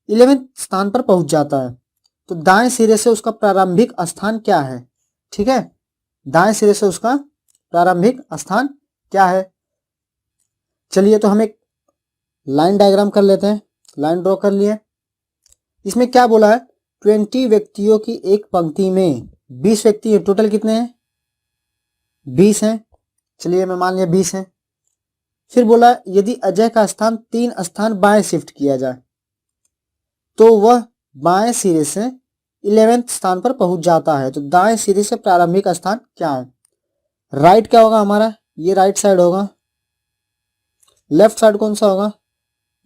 11वें स्थान पर पहुंच जाता है, तो दाएं सिरे से उसका प्रारंभिक स्थान क्या है? ठीक है, दाएं सिरे से उसका प्रारंभिक स्थान क्या है। चलिए तो हम एक लाइन डायग्राम कर लेते हैं। लाइन ड्रॉ कर लिए। इसमें क्या बोला है, 20 व्यक्तियों की एक पंक्ति में 20 व्यक्ति है। टोटल कितने हैं, 20 हैं। चलिए मैं मान लिया 20 हैं। फिर बोला यदि अजय का स्थान 3 स्थान बाएं शिफ्ट किया जाए तो वह बाएं सिरे से 11वें स्थान पर पहुंच जाता है। तो दाएं सिरे से प्रारंभिक स्थान क्या है। राइट क्या होगा हमारा, ये राइट साइड होगा। लेफ्ट साइड कौन सा होगा,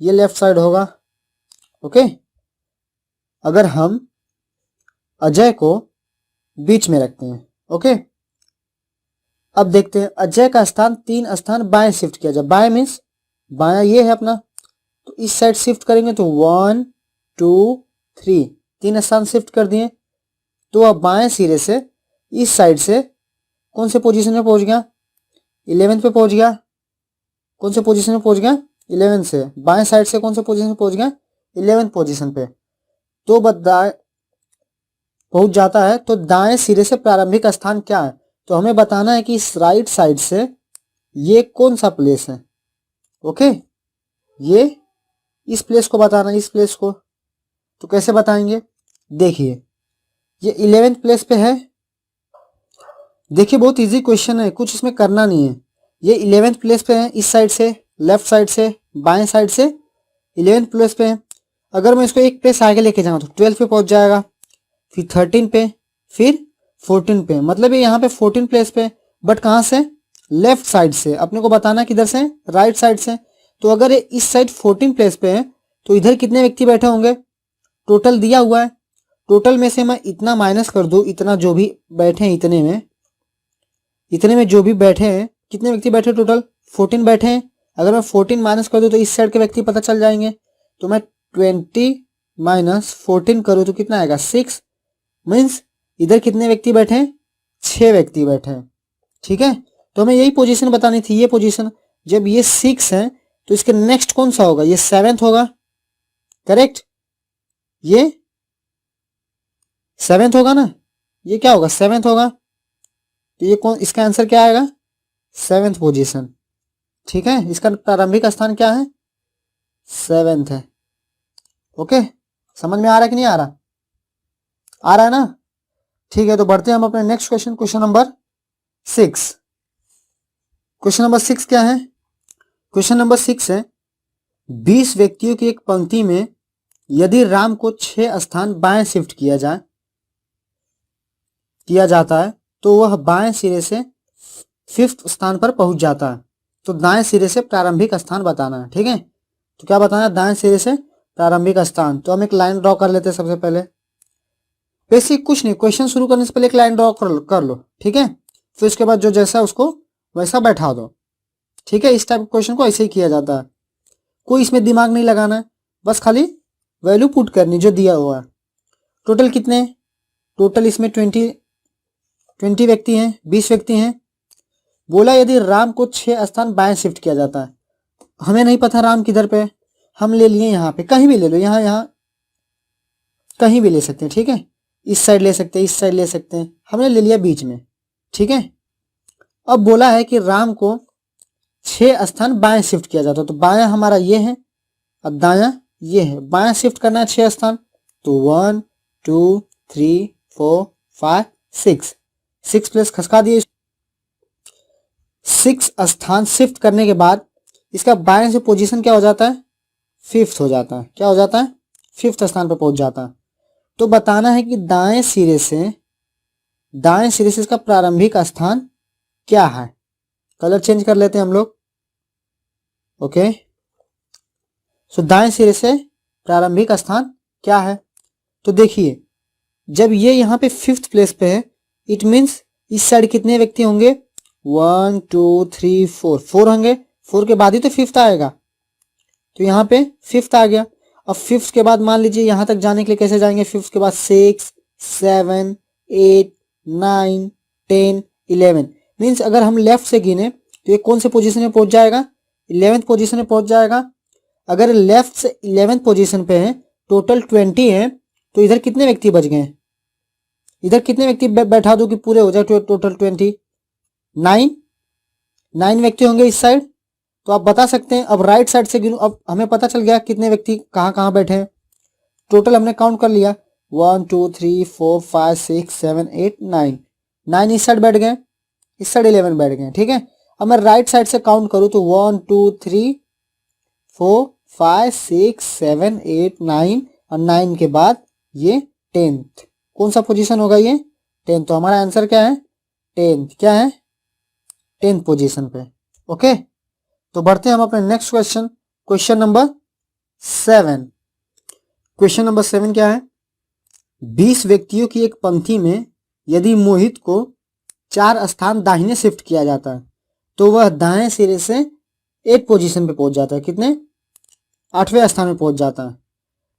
ये लेफ्ट साइड होगा। ओके, अगर हम अजय को बीच में रखते हैं। ओके, अब देखते हैं अजय का स्थान 3 स्थान बाएं शिफ्ट किया जाए। बाएं मीन्स बायां ये है अपना, तो इस साइड शिफ्ट करेंगे तो 1 2 3 3 स्थान शिफ्ट कर दिए। तो अब बाएं सिरे से इस साइड से कौन से पोजीशन में पहुंच गया, 11 पे पहुंच गया। कौन से पोजीशन में पहुंच गया, 11 से। बाएं साइड से कौन से पोजीशन में पहुंच गया, 11 पोजीशन पे। तो पहुंच जाता है। तो दाएं सिरे से प्रारंभिक स्थान क्या है, तो हमें बताना है कि इस राइट साइड से ये कौन सा प्लेस है। ओके, ये इस प्लेस को बताना है, इस प्लेस को। तो कैसे बताएंगे, देखिए ये 11th प्लेस पे है। देखिए बहुत इजी क्वेश्चन है, कुछ इसमें करना नहीं है। ये 11th प्लेस पे है, इस साइड से, लेफ्ट साइड से, बाएं साइड से 11th प्लेस पे है। अगर मैं इसको एक प्लेस आगे लेके जाऊँ तो 12 पे पहुंच जाएगा, फिर 13 पे, फिर 14 पे। मतलब ये यहाँ पे 14 प्लेस पे, बट कहाँ से, लेफ्ट साइड से। अपने को बताना किधर से, राइट साइड से। तो अगर ये इस साइड 14 प्लेस पे है तो इधर कितने व्यक्ति बैठे होंगे, टोटल दिया हुआ है। टोटल में से मैं इतना माइनस कर दूं, इतना जो भी बैठे हैं, इतने में जो भी बैठे हैं, कितने व्यक्ति बैठे, टोटल 14 बैठे हैं। अगर मैं 14 माइनस कर दूं तो इस साइड के व्यक्ति पता चल जाएंगे। तो मैं 20 माइनस 14 करूं तो कितना आएगा, 6। मीन्स इधर कितने व्यक्ति बैठे हैं, 6 व्यक्ति बैठे हैं। ठीक है, तो हमें यही पोजीशन बतानी थी। ये पोजीशन जब ये 6 है तो इसके नेक्स्ट कौन सा होगा, ये 7th होगा। करेक्ट, ये 7th होगा ना, ये क्या होगा, 7th होगा। तो ये कौन, इसका आंसर क्या आएगा, 7th पोजीशन। ठीक है, इसका प्रारंभिक स्थान क्या है, 7th है। ओके, समझ में आ रहा है कि नहीं आ रहा, आ रहा है ना। ठीक है, तो बढ़ते हैं हम अपने next question, question number 6। Question number 6 क्या है, क्वेश्चन नंबर 6 है 20 व्यक्तियों की एक पंक्ति में यदि राम को 6 स्थान बाएं शिफ्ट किया जाता है तो वह बाएं सिरे से 5th स्थान पर पहुंच जाता है। तो दाएं सिरे से प्रारंभिक स्थान बताना है। ठीक है, तो क्या बताना है, दाएं सिरे से प्रारंभिक स्थान। तो हम एक लाइन ड्रॉ कर लेते हैं सबसे पहले। बेसिक कुछ नहीं, क्वेश्चन शुरू करने से पहले एक लाइन ड्रॉ कर लो। ठीक है, फिर उसके बाद जो जैसा उसको वैसा बैठा दो। ठीक है, इस टाइप क्वेश्चन को ऐसे ही किया जाता है। कोई इसमें दिमाग नहीं लगाना है, बस खाली वैल्यू पुट करनी जो दिया हुआ है। टोटल कितने, टोटल इसमें 20 व्यक्ति हैं, 20 व्यक्ति हैं। बोला यदि राम को 6 स्थान बाएं शिफ्ट किया जाता है। हमें नहीं पता राम किधर पे, हम ले लिए यहाँ पे, कहीं भी ले लो, यहाँ कहीं भी ले सकते हैं। ठीक है, इस साइड ले सकते हैं, इस साइड ले सकते हैं, हमने ले लिया बीच में। ठीक है, अब बोला है कि राम को 6 स्थान बाएं शिफ्ट किया जाता है। तो बायां हमारा ये है, अब दायां ये है। बायां शिफ्ट करना है 6 स्थान, तो 1 2 3 4 5 6 6 प्लस खसका दिए। 6 स्थान शिफ्ट करने के बाद इसका बाएं से पोजीशन क्या हो जाता है, 5th हो जाता है। क्या हो जाता है, 5th स्थान पर पहुंच जाता है। तो बताना है कि दाएं सिरे से इसका प्रारंभिक स्थान क्या है। कलर चेंज कर लेते हैं हम लोग। ओके, सो दाएं सिरे से प्रारंभिक स्थान क्या है। तो देखिए जब ये यहाँ पे 5th प्लेस पे है, इट मीन्स इस साइड कितने व्यक्ति होंगे, 1 2 3 4 होंगे। 4 के बाद ही तो 5th आएगा, तो यहाँ पे 5th आ गया। अब 5th के बाद मान लीजिए यहाँ तक जाने के लिए कैसे जाएंगे, 5th के बाद 6 7 8 9 10 11 मीन्स अगर हम लेफ्ट से गिने तो ये कौन से पोजीशन में पहुंच जाएगा, 11th पोजीशन में पहुंच जाएगा। अगर लेफ्ट से 11th पोजीशन पे है, टोटल 20 है, तो इधर कितने व्यक्ति बच गए, इधर कितने व्यक्ति बैठा दूं कि पूरे हो जाए टोटल 20? 9 व्यक्ति होंगे इस साइड। तो आप बता सकते हैं, अब राइट साइड से गिनूं। अब हमें पता चल गया कितने व्यक्ति कहाँ कहाँ बैठे हैं। टोटल हमने काउंट कर लिया 1 2 3 4 5 6 7 8 9। 9 इस साइड बैठ गए, इस साइड 11 बैठ गए, ठीक है। अब मैं राइट साइड से काउंट करूं तो 1 2 3 4 5 6 7 8 9 और 9 के बाद ये 10th। कौन सा पोजीशन होगा ये? 10th। तो हमारा आंसर क्या है? 10th। क्या है? 10th पोजीशन पे। ओके, तो बढ़ते हैं हम अपने next question, question number 7। Question number 7 क्या है? 20 व्यक्तियों की एक पंक्ति में यदि मोहित को 4 स्थान दाहिने शिफ्ट किया जाता है तो वह दाएं सिरे से 8 पोजीशन पे पहुंच जाता है। कितने? 8वें स्थान में पहुंच जाता है।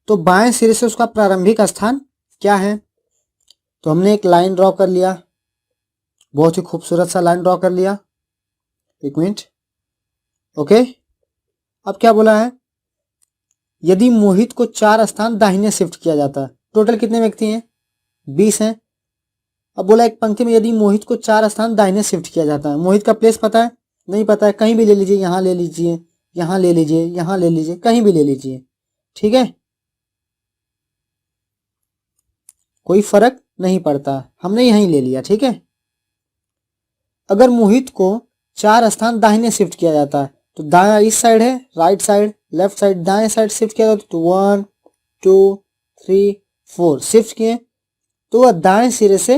तो बाएं सिरे से उसका प्रारंभिक स्थान क्या है? तो हमने एक लाइन ड्रॉ कर लिया, बहुत ही खूबसूरत सा लाइन ड्रॉ कर लिया। एक मिनट। ओके, अब क्या बोला है? यदि मोहित को 4 स्थान दाहिने शिफ्ट किया जाता है। टोटल कितने व्यक्ति हैं? 20 हैं। अब बोला एक पंक्ति में यदि मोहित को 4 स्थान दाहिने शिफ्ट किया जाता है। मोहित का प्लेस पता है? नहीं पता है। कहीं भी ले लीजिए, यहां ले लीजिए, यहां ले लीजिए, यहां ले लीजिए, कहीं भी ले लीजिए, ठीक है, कोई फर्क नहीं पड़ता। हमने यहीं ले लिया, ठीक है। अगर मोहित को 4 स्थान दाहिने शिफ्ट किया जाता है तो दाया इस साइड है, राइट साइड, लेफ्ट साइड, दाएं साइड शिफ्ट किया जाता है तो 1 2 3 4 शिफ्ट किए तो वह दाएं सिरे से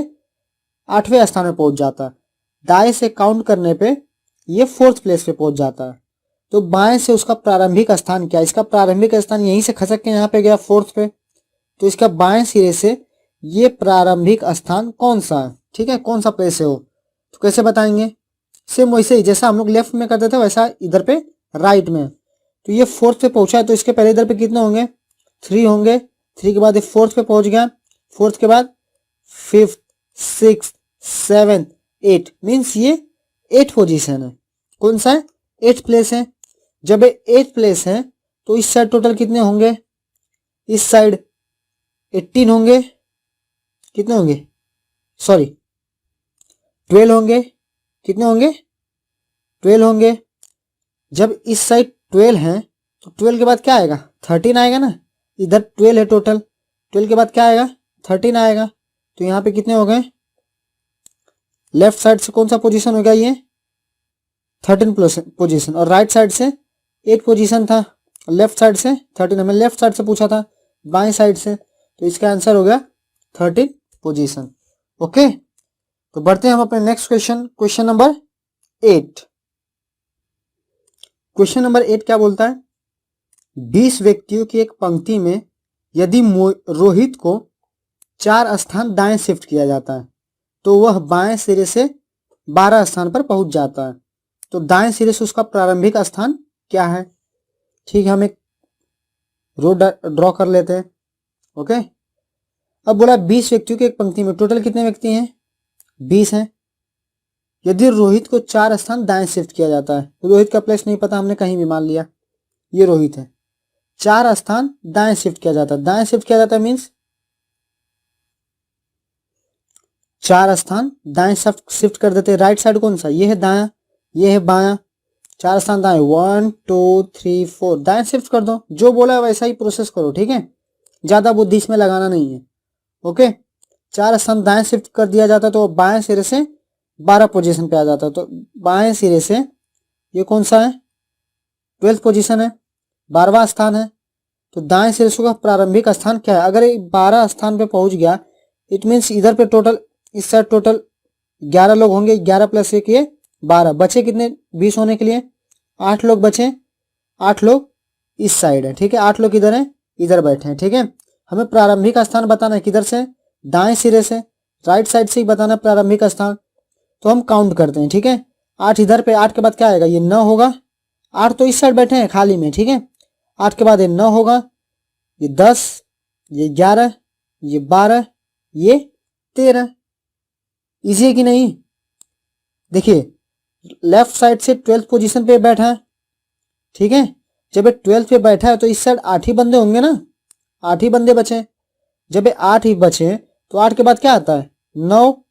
8वें स्थान में पहुंच जाता है। दाएं से काउंट करने पे ये 4th प्लेस पे पहुंच जाता है। तो बाएं से उसका प्रारंभिक स्थान क्या है? इसका प्रारंभिक स्थान यहीं से खसक के यहाँ पे गया 4th पे। तो इसका बाएं सिरे से ये प्रारंभिक स्थान कौन सा है? ठीक है, कौन सा प्लेस है वो? तो कैसे बताएंगे? सेम वैसे ही जैसा हम लोग लेफ्ट में करते थे वैसा इधर पे राइट में। तो ये 4th पे पहुंचा है तो इसके पहले इधर पे कितने होंगे? 3 होंगे। 3 के बाद ये 4th पे पहुंच गया। 4th के बाद 5th 6th 7th 8 मीन्स ये 8 पोजीशन है। कौन सा है? 8th प्लेस है। जब ये 8th प्लेस है तो इस साइड टोटल कितने होंगे? इस साइड 18 होंगे। कितने होंगे? सॉरी 12 होंगे। कितने होंगे? 12 होंगे। जब इस साइड 12 है तो 12 के बाद क्या आएगा? 13 आएगा ना। इधर 12 है टोटल, 12 के बाद क्या आएगा? 13 आएगा। तो यहाँ पे कितने हो गए? लेफ्ट साइड से कौन सा पोजीशन हो गया? ये 13 पोजीशन। और राइट साइड से 8 पोजीशन था। लेफ्ट साइड से 13। हमें लेफ्ट साइड से पूछा था, बाएं साइड से, तो इसका आंसर हो गया 13 पोजीशन। ओके, तो बढ़ते हैं हम अपने next question, question number 8। Question number 8 क्या बोलता है? 20 व्यक्तियों की एक पंक्ति में यदि रोहित को 4 स्थान दाएं शिफ्ट किया जाता है तो वह बाएं सिरे से 12 स्थान पर पहुंच जाता है। तो दाएं सिरे से उसका प्रारंभिक स्थान क्या है? ठीक है, हम एक रो ड्रॉ कर लेते हैं। ओके, अब बोला 20 व्यक्तियों की एक पंक्ति में टोटल कितने व्यक्ति हैं? 20 हैं। यदि रोहित को 4 स्थान दाएं शिफ्ट किया जाता है, तो रोहित का प्लेस नहीं पता, हमने कहीं भी मान लिया ये रोहित है। 4 स्थान दाएं शिफ्ट किया जाता है। दाएं शिफ्ट किया जाता है मीन्स 4 स्थान दाएं शिफ्ट कर देते हैं। राइट साइड कौन सा? ये है दायां, ये है बायां। 4 स्थान दाएं, 1 2 3 4 दाएं शिफ्ट कर दो। जो बोला है वैसा ही प्रोसेस करो, ठीक है, ज्यादा बुद्धि इसमें लगाना नहीं है। ओके, 4 स्थान दाएं शिफ्ट कर दिया जाता तो बाएं सिरे से 12 पोजीशन पे आ जाता। तो बाएं सिरे से ये कौन सा है? 12th पोजीशन है, 12वां स्थान है। तो दाएं सिरे से का प्रारंभिक स्थान क्या है? अगर ये 12 स्थान पे पहुंच गया इट मीन्स इधर पे टोटल, इस साइड टोटल 11 लोग होंगे। 11 प्लस 1 ये 12 बचे कितने? 20 होने के लिए 8 लोग बचे। 8 लोग इस साइड है, ठीक है, 8 लोग इधर है, इधर बैठे हैं, ठीक है। हमें प्रारंभिक स्थान बताना है किधर से? दाएं सिरे से, राइट साइड से ही बताना प्रारंभिक स्थान। तो हम काउंट करते हैं, ठीक है। 8 इधर पे, 8 के बाद क्या आएगा? ये 9 होगा। 8 तो इस साइड बैठे हैं खाली में, ठीक है। 8 के बाद ये 9 होगा, ये 10, ये 11, ये 12, ये 13। इजी है कि नहीं? देखिए लेफ्ट साइड से 12th पोजीशन पे बैठा है, ठीक है। जब ये 12th पे बैठा है तो इस साइड 8 ही बंदे होंगे ना, 8 ही बंदे बचे। जब ये 8 ही बचे तो 8 के बाद क्या आता है? 9,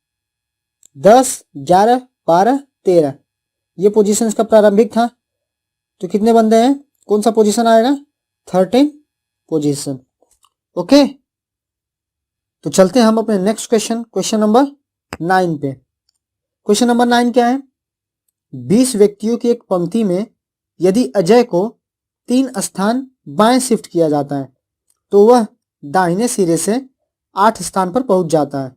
10, 11, 12, 13 ये पोजीशन इसका प्रारंभिक था। तो कितने बंदे हैं, कौन सा पोजीशन आएगा, 13 पोजीशन। ओके, तो चलते हैं हम अपने नेक्स्ट क्वेश्चन, क्वेश्चन नंबर 9 पे। क्वेश्चन नंबर 9 क्या है, 20 व्यक्तियों की एक पंक्ति में यदि अजय को 3 स्थान बाएं शिफ्ट किया जाता है तो वह दाहिने सिरे से 8 स्थान पर पहुंच जाता है।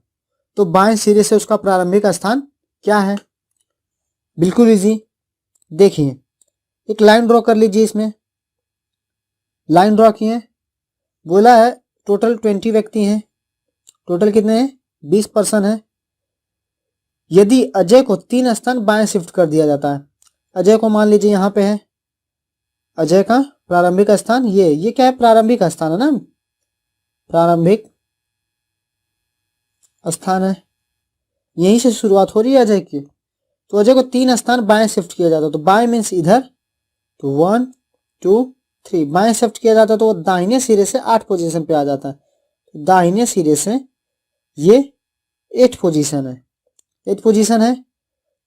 तो बाएं सिरे से उसका प्रारंभिक स्थान क्या है। बिल्कुल इजी, देखिए एक लाइन ड्रॉ कर लीजिए। इसमें लाइन ड्रॉ किए, बोला है टोटल 20 व्यक्ति हैं, टोटल कितने हैं, 20 पर्सन है। यदि अजय को 3 स्थान बाएं शिफ्ट कर दिया जाता है, अजय को मान लीजिए यहाँ पे है, अजय का प्रारंभिक स्थान ये क्या है, प्रारंभिक स्थान है ना, प्रारंभिक स्थान है, यहीं से शुरुआत हो रही है अजय की। तो अजय को 3 स्थान बाएं शिफ्ट किया जाता है, तो बाएं मीन्स इधर, तो 1 2 3 बाएं शिफ्ट किया जाता है तो वो दाहिने सिरे से 8 पोजीशन पे आ जाता है। तो दाहिने सिरे से ये 8 पोजीशन है, 8 पोजीशन है।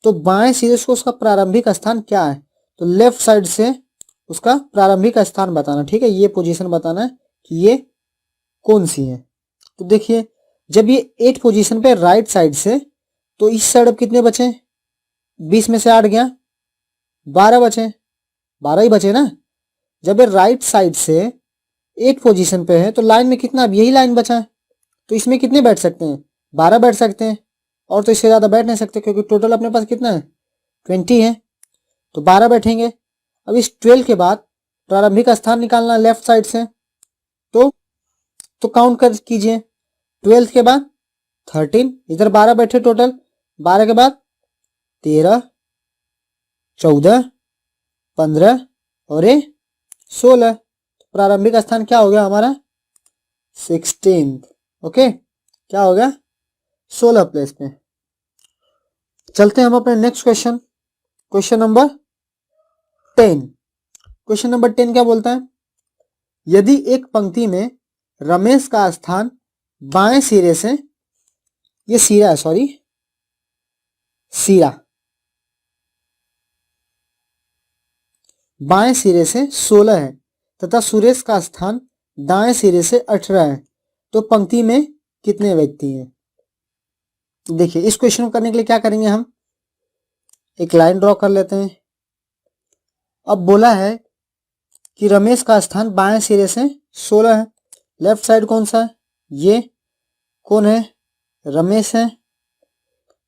तो बाएं सिरे से उसका प्रारंभिक स्थान क्या है, तो लेफ्ट साइड से उसका प्रारंभिक स्थान बताना, ठीक है, ये पोजीशन बताना है कि ये कौन सी है। तो देखिए जब ये 8 पोजीशन पे राइट साइड से, तो इस साइड अब कितने बचे, 20 में से 8 गया, 12 बचे, 12 ही बचे ना। जब ये राइट साइड से 8 पोजीशन पे है तो लाइन में कितना, अब यही लाइन बचा है, तो इसमें कितने बैठ सकते हैं, 12 बैठ सकते हैं, और तो इससे ज़्यादा बैठ नहीं सकते क्योंकि टोटल अपने पास कितना है, 20 है, तो 12 बैठेंगे। अब इस 12 के बाद प्रारंभिक स्थान निकालना लेफ्ट साइड से, तो काउंट कर कीजिए, 12 के बाद 13, इधर 12 बैठे टोटल, 12 के बाद 13, 14, 15 और ये 16, प्रारंभिक स्थान क्या हो गया हमारा, 16। ओके, क्या हो गया, 16 प्लेस पे। चलते हैं हम अपने next question, question number 10। Question number 10 क्या बोलता है, यदि एक पंक्ति में रमेश का स्थान बाएं सिरे से, ये सिरा है, सॉरी सिरा, बाएं सिरे से 16 है तथा सुरेश का स्थान दाएं सिरे से 18 है, तो पंक्ति में कितने व्यक्ति हैं। देखिए इस क्वेश्चन को करने के लिए क्या करेंगे, हम एक लाइन ड्रॉ कर लेते हैं। अब बोला है कि रमेश का स्थान बाएं सिरे से 16 है, लेफ्ट साइड कौन सा है, ये कौन है, रमेश है।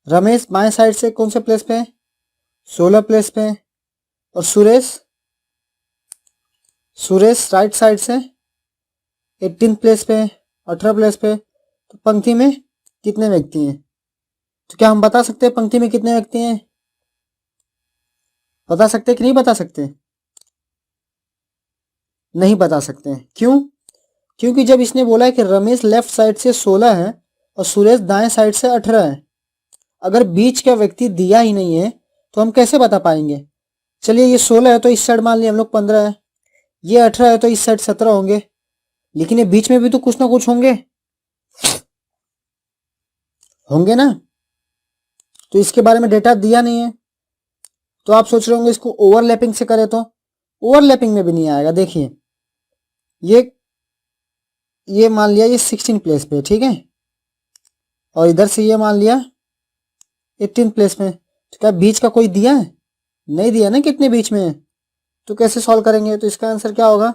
रमेश बाएं साइड से कौन से प्लेस पे है, 16 प्लेस पे है, और सुरेश राइट साइड से 18 प्लेस पे है, 18 प्लेस पे। तो पंक्ति में कितने व्यक्ति हैं, तो क्या हम बता सकते हैं पंक्ति में कितने व्यक्ति हैं, बता सकते कि नहीं बता सकते, नहीं बता सकते हैं। क्यों, क्योंकि जब इसने बोला है कि रमेश लेफ्ट साइड से 16 है और सुरेश दाएं साइड से 18 है, अगर बीच का व्यक्ति दिया ही नहीं है तो हम कैसे बता पाएंगे। चलिए ये 16 है तो इस साइड मान लिया हम लोग 15 है, ये 18 है तो इस साइड 17 होंगे, लेकिन ये बीच में भी तो कुछ ना कुछ होंगे ना, तो इसके बारे में डेटा दिया नहीं है। तो आप सोच रहे होंगे इसको ओवरलैपिंग से करें, तो ओवरलैपिंग में भी नहीं आएगा। देखिए ये मान लिया ये 16 प्लेस पे, ठीक है, और इधर से ये मान लिया 18 प्लेस में, तो क्या बीच का कोई दिया है, नहीं दिया ना, कितने बीच में है, तो कैसे सॉल्व करेंगे। तो इसका आंसर क्या होगा,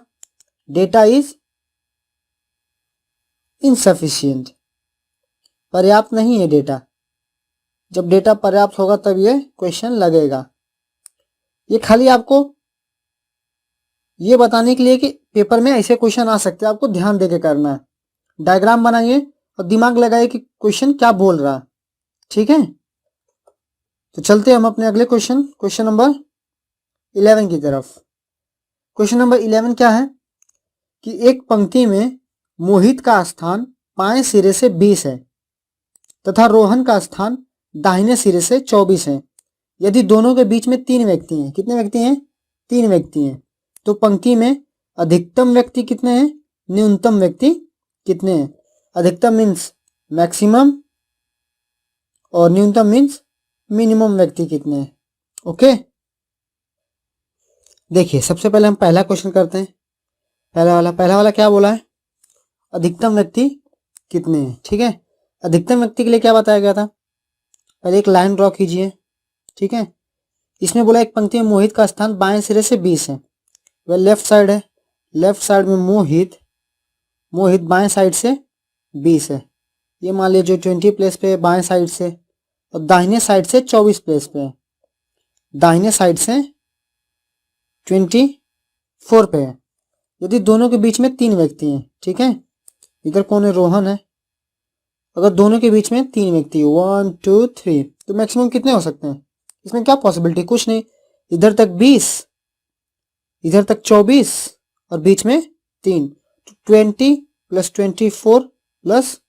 डेटा इज इनसफिशिएंट, पर्याप्त नहीं है डेटा। जब डेटा पर्याप्त होगा तब ये क्वेश्चन लगेगा। ये खाली आपको ये बताने के लिए कि पेपर में ऐसे क्वेश्चन आ सकते हैं, आपको ध्यान देके करना है। डायग्राम बनाइए और दिमाग लगाइए कि क्वेश्चन क्या बोल रहा है, ठीक है। तो चलते हैं हम अपने अगले क्वेश्चन, क्वेश्चन नंबर 11 की तरफ। क्वेश्चन नंबर 11 क्या है कि एक पंक्ति में मोहित का स्थान बाएं सिरे से 20 है तथा रोहन का स्थान दाहिने सिरे से 24 है। यदि दोनों के बीच में 3 व्यक्ति हैं, कितने व्यक्ति हैं, 3 व्यक्ति हैं, तो पंक्ति में अधिकतम व्यक्ति कितने हैं, न्यूनतम व्यक्ति कितने हैं। अधिकतम मीन्स मैक्सिमम और न्यूनतम मीन्स मिनिमम व्यक्ति कितने हैं। ओके, देखिए सबसे पहले हम पहला क्वेश्चन करते हैं। पहला वाला क्या बोला है, अधिकतम व्यक्ति कितने हैं। ठीक है, अधिकतम व्यक्ति के लिए क्या बताया गया था, पहले एक लाइन ड्रॉ कीजिए। ठीक है, इसमें बोला एक पंक्ति में मोहित का स्थान बाएं सिरे से 20 है, वह लेफ्ट साइड है। लेफ्ट साइड में मोहित बाएं साइड से 20 है। ये मान लीजिए जो 20 प्लेस पे है बाएं साइड से, और दाहिने साइड से 24 प्लेस पे है। दाहिने साइड से 24 पे है। यदि दोनों के बीच में 3 व्यक्ति हैं, ठीक है, इधर कौन है, रोहन है। अगर दोनों के बीच में 3 व्यक्ति 1 2 3, तो मैक्सिमम कितने हो सकते हैं। इसमें क्या पॉसिबिलिटी, कुछ नहीं, इधर तक 20, इधर तक 24 और बीच में 3, 20 प्लस 24 प्लस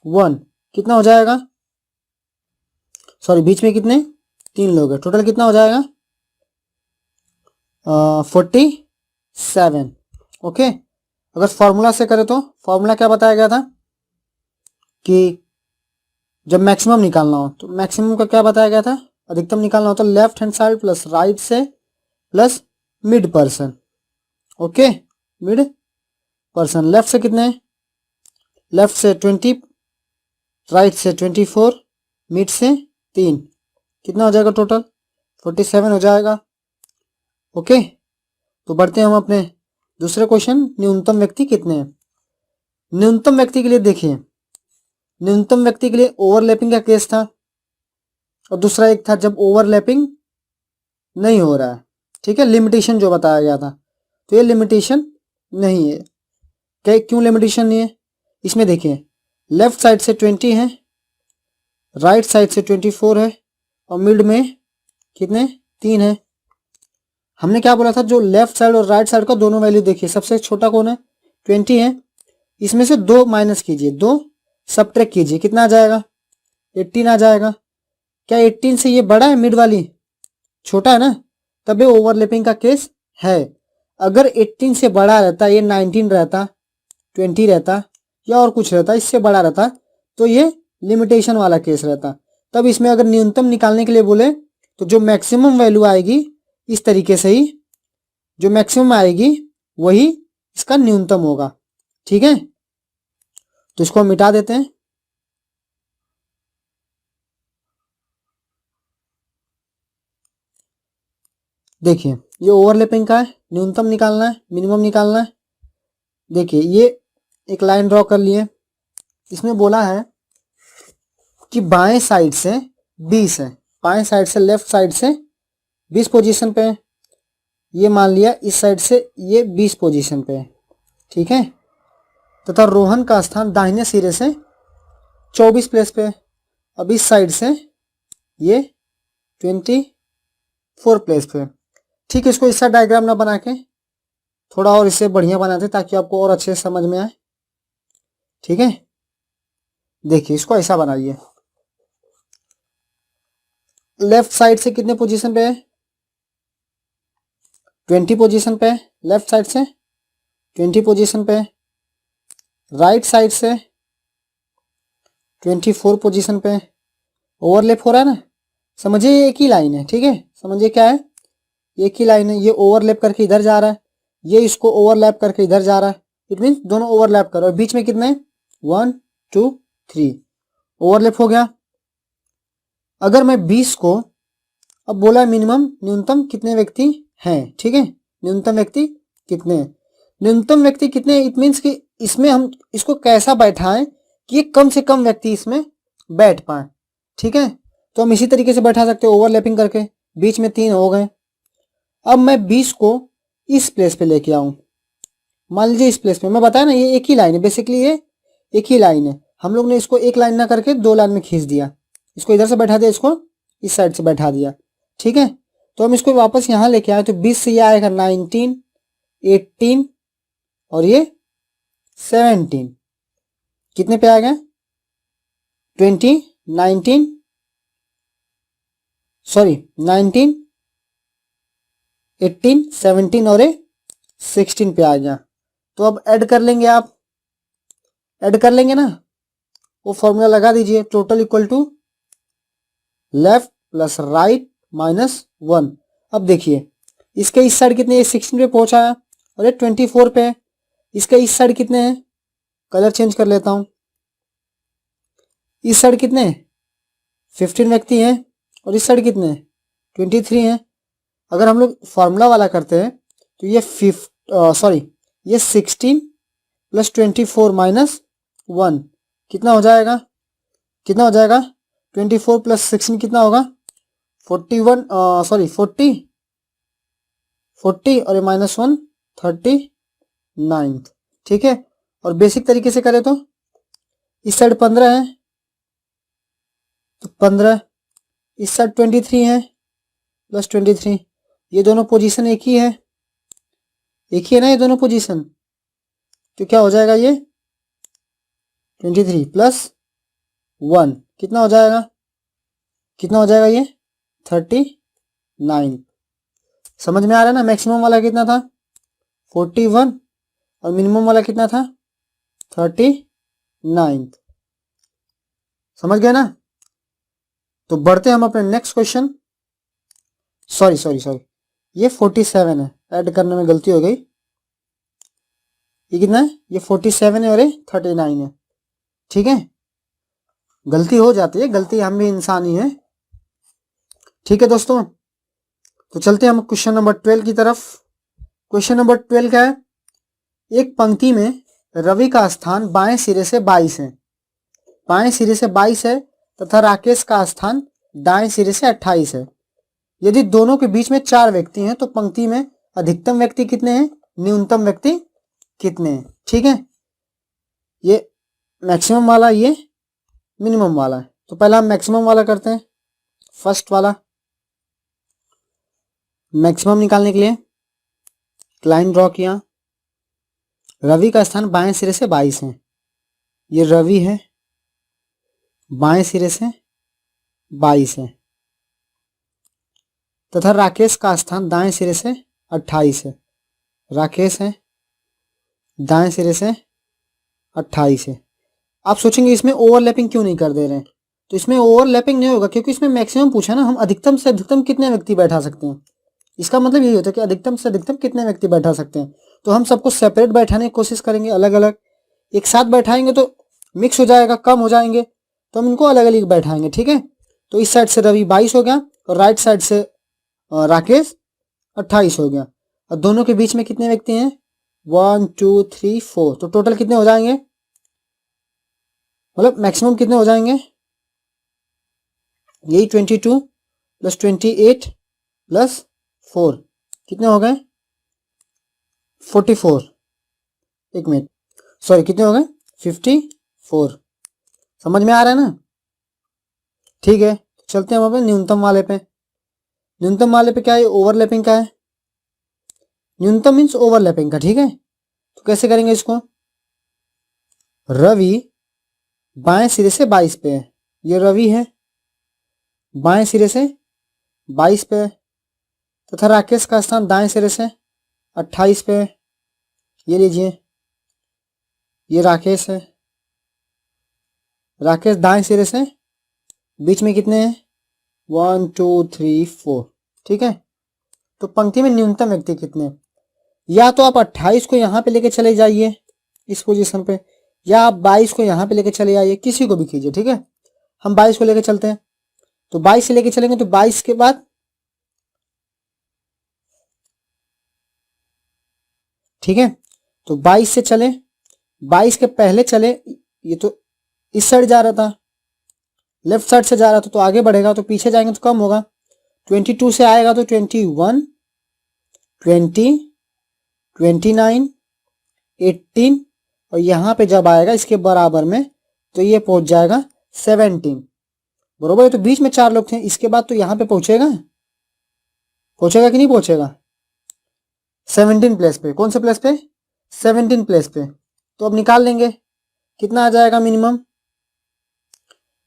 1 कितना हो जाएगा, सॉरी बीच में कितने 3 लोग हैं, टोटल कितना हो जाएगा 47। ओके, अगर फॉर्मूला से करें तो फॉर्मूला क्या बताया गया था कि जब मैक्सिमम निकालना हो, तो मैक्सिमम का क्या बताया गया था, अधिकतम निकालना हो तो left hand side plus right से plus mid person. Okay, mid person, left से कितने, लेफ्ट से 20, राइट से 24, मिड से 3, कितना हो जाएगा टोटल 47 हो जाएगा। ओके, तो बढ़ते हैं हम अपने दूसरे क्वेश्चन, न्यूनतम व्यक्ति कितने हैं। न्यूनतम व्यक्ति के लिए देखिए, न्यूनतम व्यक्ति के लिए ओवरलैपिंग का केस था, और दूसरा एक था जब ओवरलैपिंग नहीं हो रहा है। ठीक है, लिमिटेशन जो बताया गया था, तो ये लिमिटेशन नहीं है। क्या, क्यों लिमिटेशन नहीं है, इसमें देखिए लेफ्ट साइड से 20 है, राइट साइड से 24 है, और मिड में कितने 3 है। हमने क्या बोला था, जो लेफ्ट साइड और राइट साइड का दोनों वैल्यू देखिए, सबसे छोटा कौन है 20 है, इसमें से 2 माइनस कीजिए, 2 सबट्रैक्ट कीजिए, कितना आ जाएगा 18 आ जाएगा। क्या 18 से ये बड़ा है, मिड वाली छोटा है ना, तब ये ओवरलैपिंग का केस है। अगर 18 से बड़ा रहता, ये 19 रहता, 20 रहता, या और कुछ रहता इससे बड़ा रहता, तो ये लिमिटेशन वाला केस रहता। तब इसमें अगर न्यूनतम निकालने के लिए बोले, तो जो मैक्सिमम वैल्यू आएगी इस तरीके से ही, जो मैक्सिमम आएगी वही इसका न्यूनतम होगा। ठीक है, तो इसको हम मिटा देते हैं। देखिए ये ओवरलैपिंग का है, न्यूनतम निकालना है, मिनिमम निकालना है। देखिए ये एक लाइन ड्रॉ कर लिए, इसमें बोला है कि बाएं साइड से 20 है, बाएं साइड से लेफ्ट साइड से 20 पोजीशन पे है, ये मान लिया इस साइड से ये 20 पोजीशन पे है। ठीक है, तथा रोहन का स्थान दाहिने सिरे से 24 प्लेस पे है, अब इस साइड से ये 24 प्लेस पे। ठीक है, इसको इसका डायग्राम ना बना के थोड़ा और इसे बढ़िया बनाते ताकि आपको और अच्छे से समझ में आए। ठीक है, देखिए इसको ऐसा बनाइए, लेफ्ट साइड से कितने पोजीशन पे है 20 पोजीशन पे है, लेफ्ट साइड से 20 पोजीशन पे है, राइट साइड से 24 पोजीशन पे है। ओवरलैप हो रहा है ना, समझिए ये एक ही लाइन है। ठीक है, समझिए क्या है, एक ही लाइन है, ये ओवरलैप करके इधर जा रहा है, ये इसको ओवरलैप करके इधर जा रहा है, इट मीन दोनों ओवरलैप कर, और बीच में कितने 1 2 3 ओवरलैप हो गया। अगर मैं 20 को, अब बोला मिनिमम न्यूनतम कितने व्यक्ति हैं। ठीक है, न्यूनतम व्यक्ति कितने हैं, न्यूनतम व्यक्ति कितने, इट मीन्स कि इसमें हम इसको कैसा बैठाएं कि ये कम से कम व्यक्ति इसमें बैठ पाए। ठीक है, तो हम इसी तरीके से बैठा सकते हैं ओवरलैपिंग करके, बीच में 3 हो गए। अब मैं 20 को इस प्लेस पे लेके आऊं, मान लीजिए इस प्लेस पे, मैं बताया ना ये एक ही लाइन है, बेसिकली ये एक ही लाइन है, हम लोग ने इसको एक लाइन ना करके 2 लाइन में खींच दिया, इसको इधर से बैठा दिया, इसको इस साइड से बैठा दिया। ठीक है, तो हम इसको वापस यहाँ लेके आए, तो 20 से ये आएगा 19 18 और ये 17, कितने पे आ गया 20 19 सॉरी 19 18 17 और 16 पे आ गया। तो अब ऐड कर लेंगे, आप ऐड कर लेंगे ना, वो फॉर्मूला लगा दीजिए, total equal to left plus right minus 1। अब देखिए इसके इस साइड कितने, ये 16 पे पहुंचा है और ये 24 पे है। इसके इस साइड कितने हैं, कलर चेंज कर लेता हूं। इस साइड कितने 15 व्यक्ति हैं और इस साइड कितने 23 हैं। अगर हम लोग फॉर्मूला वाला करते हैं तो ये ये 16 प्लस 24 माइनस 1 कितना हो जाएगा, 24 प्लस 16 कितना होगा 41 40 और ये माइनस 1 39। ठीक है, और बेसिक तरीके से करें तो इस साइड 15 है तो 15, इस साइड 23 है प्लस 23, ये दोनों पोजीशन एक ही है ना, ये दोनों पोजीशन। तो क्या हो जाएगा, ये 23 प्लस 1 कितना हो जाएगा ये 39। समझ में आ रहा है ना। मैक्सिमम वाला कितना था 41 और मिनिमम वाला कितना था 39। समझ गए ना। तो बढ़ते हम अपने नेक्स्ट क्वेश्चन। सॉरी ये 47 है, ऐड करने में गलती हो गई। ये कितना है, ये 47 है और ये 39 है। ठीक है, गलती हो जाती है, गलती हम भी इंसान ही है। ठीक है दोस्तों, तो चलते हैं हम क्वेश्चन नंबर 12 की तरफ। क्वेश्चन नंबर 12 क्या है, एक पंक्ति में रवि का स्थान बाएं सिरे से 22 है, तथा राकेश का स्थान दाएं सिरे से 28 है। यदि दोनों के बीच में 4 व्यक्ति हैं तो पंक्ति में अधिकतम व्यक्ति कितने हैं, न्यूनतम व्यक्ति कितने हैं। ठीक है, ये मैक्सिमम वाला, ये मिनिमम वाला है। तो पहला हम मैक्सिमम वाला करते हैं। फर्स्ट वाला मैक्सिमम निकालने के लिए लाइन ड्रॉ किया। रवि का स्थान बाएं सिरे से 22 है, ये रवि है, बाएं सिरे से 22 है, तथा राकेश का स्थान दाएं सिरे से 28 है। राकेश है, दाएं सिरे से 28 है। आप सोचेंगे इसमें ओवरलैपिंग क्यों नहीं कर दे रहे हैं, तो इसमें ओवरलैपिंग नहीं होगा क्योंकि इसमें मैक्सिमम पूछा ना, हम अधिकतम से अधिकतम कितने व्यक्ति बैठा सकते हैं। इसका मतलब यही होता है कि अधिकतम से अधिकतम कितने व्यक्ति बैठा सकते हैं। तो हम सबको सेपरेट बैठाने की कोशिश करेंगे, अलग अलग। एक साथ बैठाएंगे तो मिक्स हो जाएगा, कम हो जाएंगे, तो हम इनको अलग अलग बैठाएंगे। ठीक है, तो इस साइड से रवि 22 हो गया और राइट साइड से राकेश 28 हो गया। और दोनों के बीच में कितने व्यक्ति हैं 1 2 3 4, तो टोटल कितने हो जाएंगे, मतलब मैक्सिमम कितने हो जाएंगे, यही 22 प्लस 28 प्लस 4 कितने हो गए 44। एक मिनट, सॉरी कितने हो गए 54। समझ में आ रहा है ना। ठीक है, चलते हैं हम अपने न्यूनतम वाले पे। न्यूनतम वाले पे क्या है, ओवरलैपिंग का है। न्यूनतम मीन्स ओवरलैपिंग का। ठीक है, तो कैसे करेंगे इसको, रवि बाएं सिरे से 22 पे है, ये रवि है, बाएं सिरे से 22 पे है, तथा राकेश का स्थान दाएं सिरे से 28 पे है। ये लीजिए, ये राकेश है, राकेश दाएं सिरे से बीच में कितने हैं 1 2 3 4। ठीक है, तो पंक्ति में न्यूनतम व्यक्ति कितने हैं, या तो आप 28 को यहां पे लेके चले जाइए इस पोजीशन पे, या आप 22 को यहां पे लेके चले आइए, किसी को भी कीजिए। ठीक है, हम 22 को लेके चलते हैं, तो 22 से लेके चलेंगे तो 22 के बाद, ठीक है, तो 22 से चले, 22 के पहले चले, ये तो इस साइड जा रहा था, लेफ्ट साइड से जा रहा था, तो आगे बढ़ेगा, तो पीछे जाएंगे तो कम होगा। 22 से आएगा तो 21 20 29 18, और यहां पे जब आएगा इसके बराबर में तो ये पहुंच जाएगा 17। बरोबर है, तो बीच में 4 लोग थे, इसके बाद तो यहां पे पहुंचेगा कि नहीं पहुंचेगा 17 प्लेस पे। कौन से प्लेस पे 17 प्लेस पे। तो अब निकाल लेंगे कितना आ जाएगा मिनिमम,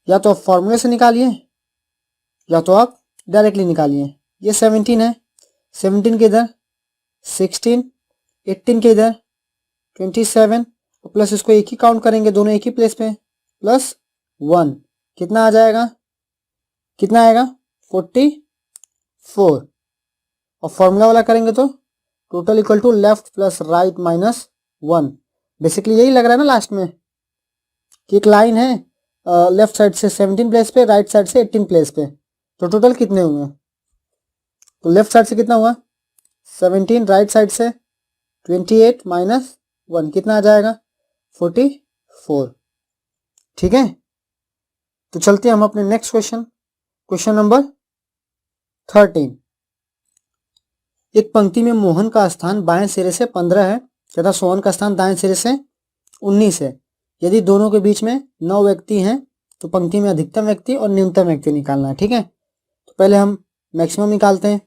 या तो आप फॉर्मूले से निकालिए या तो आप डायरेक्टली निकालिए। ये 17 है, 17 के इधर 16, 18 के इधर 27, प्लस इसको एक ही काउंट करेंगे, दोनों एक ही प्लेस पे, प्लस 1 कितना आ जाएगा कितना आएगा 44, और फॉर्मूला वाला करेंगे तो total equal to left plus right minus 1। Basically यही लग रहा है ना लास्ट में कि एक लाइन है लेफ्ट साइड से 17 प्लेस पे, राइट साइड से 18 प्लेस पे, तो टोटल कितने हुए? तो लेफ्ट साइड से कितना हुआ 17, राइट साइड से 28 माइनस 1 कितना आ जाएगा 44। ठीक है, तो चलते हैं हम अपने नेक्स्ट क्वेश्चन, क्वेश्चन नंबर 13। एक पंक्ति में मोहन का स्थान बाएं सिरे से 15 है तथा सोहन का स्थान दाएं सिरे से 19 है। यदि दोनों के बीच में 9 व्यक्ति हैं तो पंक्ति में अधिकतम व्यक्ति और न्यूनतम व्यक्ति निकालना है। ठीक है, तो पहले हम मैक्सिमम निकालते हैं।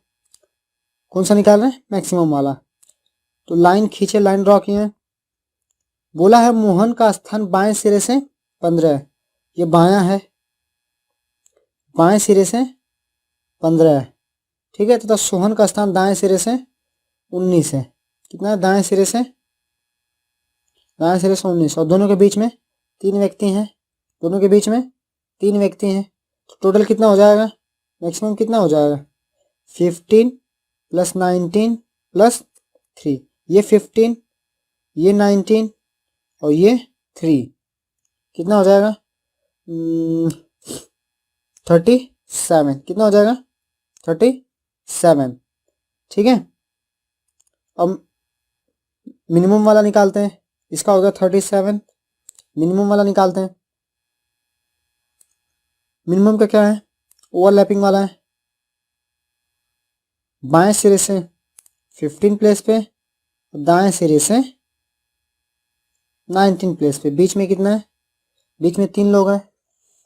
कौन सा निकाल रहे हैं? मैक्सिमम वाला। तो लाइन खींचे, लाइन ड्रॉ किए हैं। बोला है मोहन का स्थान बाएं सिरे से 15 है, ये बायां है, बाएं सिरे से 15 है। ठीक है, तथा सोहन का स्थान दाएं सिरे से 19 है। कितना है? दाएं सिरे से 19, और दोनों के बीच में 3 व्यक्ति हैं, दोनों के बीच में 3 व्यक्ति हैं, तो टोटल कितना हो जाएगा? मैक्सिमम कितना हो जाएगा? 15 प्लस 19 प्लस 3, ये 15, ये 19 और ये 3, कितना हो जाएगा 37। कितना हो जाएगा 37। ठीक है, अब मिनिमम वाला निकालते हैं। इसका होगा 37, मिनिमम वाला निकालते हैं। मिनिमम का क्या है? ओवरलैपिंग वाला है। बाएं सिरे से 15 प्लेस पे, दाएं सिरे से 19 प्लेस पे, बीच में कितना है? बीच में 3 लोग हैं।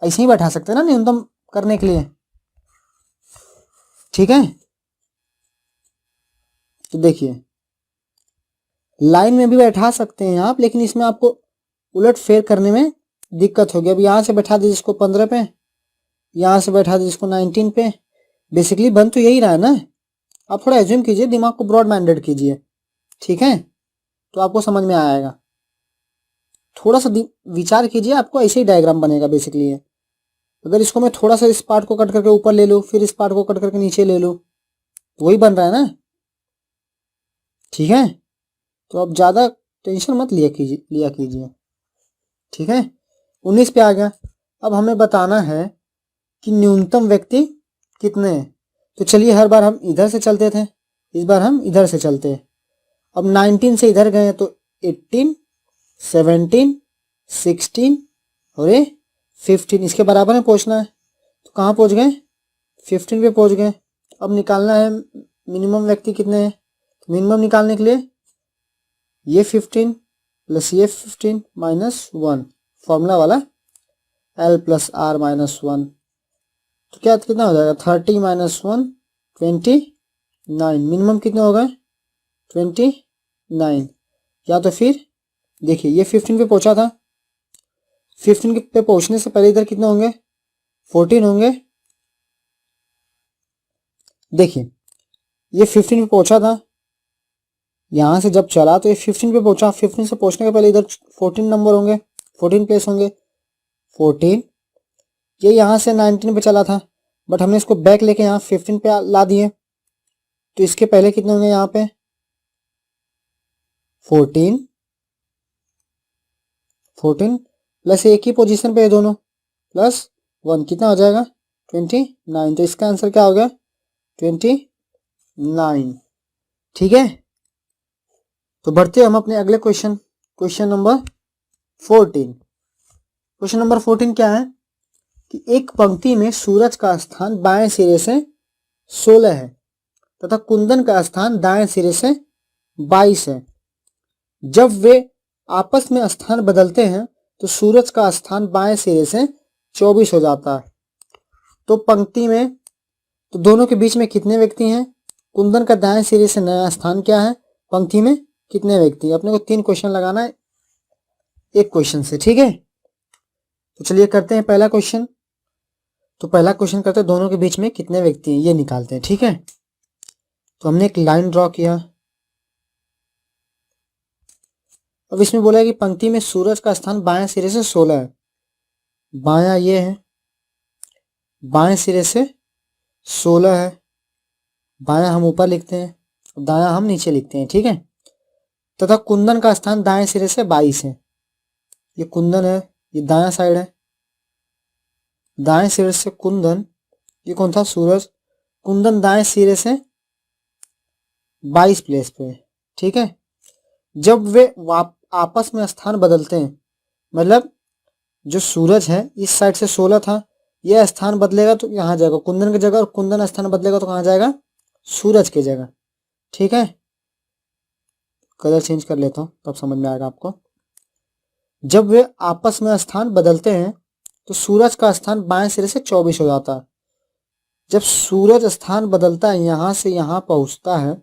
ऐसे ही बैठा सकते हैं ना न्यूनतम करने के लिए। ठीक है, तो देखिए लाइन में भी बैठा सकते हैं आप, लेकिन इसमें आपको उलट फेर करने में दिक्कत होगी। अब यहाँ से बैठा दीजिए इसको 15 पे, यहाँ से बैठा दीजिए इसको 19 पे। बेसिकली बन तो यही रहा है ना। आप थोड़ा एज्यूम कीजिए, दिमाग को ब्रॉड माइंडेड कीजिए। ठीक है, तो आपको समझ में आएगा। थोड़ा सा विचार कीजिए, आपको ऐसे ही डायग्राम बनेगा बेसिकली ये। अगर इसको मैं थोड़ा सा इस पार्ट को कट करके ऊपर ले लूँ, फिर इस पार्ट को कट करके नीचे ले लूँ, तो वही बन रहा है ना। ठीक है, तो अब ज़्यादा टेंशन मत लिया कीजिए। ठीक है, 19 पे आ गया। अब हमें बताना है कि न्यूनतम व्यक्ति कितने हैं। तो चलिए, हर बार हम इधर से चलते थे, इस बार हम इधर से चलते हैं। अब 19 से इधर गए तो 18, 17, 16 और ये 15, इसके बराबर में पहुंचना है। तो कहाँ पहुंच गए? 15 पे पहुंच गए। अब निकालना है मिनिमम व्यक्ति कितने हैं। तो मिनिमम निकालने के लिए ये 15 प्लस ये 15 माइनस 1, फॉर्मूला वाला L प्लस R माइनस 1, तो क्या कितना हो जाएगा 30 माइनस 1 29। मिनिमम कितने हो गए 29। या तो फिर देखिए ये 15 पे पहुंचा था, 15 पे पहुंचने से पहले इधर कितने होंगे 14 होंगे। देखिए ये 15 पे पहुंचा था, यहां से जब चला तो ये 15 पे पहुंचा। 15 से पहुंचने के पहले इधर 14 नंबर होंगे, 14 प्लेस होंगे 14। ये यहां से 19 पे चला था, बट हमने इसको बैक लेके यहाँ 15 पे ला दिए। तो इसके पहले कितने होंगे यहाँ पे 14 प्लस एक ही पोजीशन पे है दोनों, प्लस 1 कितना हो जाएगा 29। तो इसका आंसर क्या हो गया 29। ठीक है, तो बढ़ते हैं हम अपने अगले question, question number 14। Question number 14 क्या है कि एक पंक्ति में सूरज का स्थान बाएं सिरे से 16 है तथा कुंदन का स्थान दाएं सिरे से 22 है। जब वे आपस में स्थान बदलते हैं तो सूरज का स्थान बाएं सिरे से 24 हो जाता है। तो पंक्ति में, तो दोनों के बीच में कितने व्यक्ति हैं? कुंदन का दाएं सिरे से नया स्थान क्या है? पंक्ति में कितने व्यक्ति? अपने को 3 क्वेश्चन लगाना है एक क्वेश्चन से। ठीक है, तो चलिए करते हैं पहला क्वेश्चन। तो पहला क्वेश्चन करते हैं दोनों के बीच में कितने व्यक्ति हैं ये निकालते हैं। ठीक है, तो हमने एक लाइन ड्रॉ किया। अब इसमें बोला है कि पंक्ति में सूरज का स्थान बाएं सिरे से 16 है। बायां ये है, बाएं सिरे से 16 है, बायां हम ऊपर लिखते हैं, दायां हम नीचे लिखते हैं, ठीक है। तथा कुंदन का स्थान दाएं सिरे से 22 है। ये कुंदन है, ये दायां साइड है, दाएं सिरे से कुंदन, ये कौन था, सूरज। कुंदन दाएं सिरे से 22 प्लेस पे है, ठीक है। जब वे आपस में स्थान बदलते हैं, मतलब जो सूरज है इस साइड से 16 था, यह स्थान बदलेगा तो यहाँ जाएगा कुंदन की जगह, और कुंदन स्थान बदलेगा तो कहाँ जाएगा, सूरज की जगह, ठीक है। कलर चेंज कर लेता हूँ तब समझ में आएगा आपको। जब वे आपस में स्थान बदलते हैं तो सूरज का स्थान बाएं सिरे से 24 हो जाता है। जब सूरज स्थान बदलता है, यहां से यहां पहुंचता है,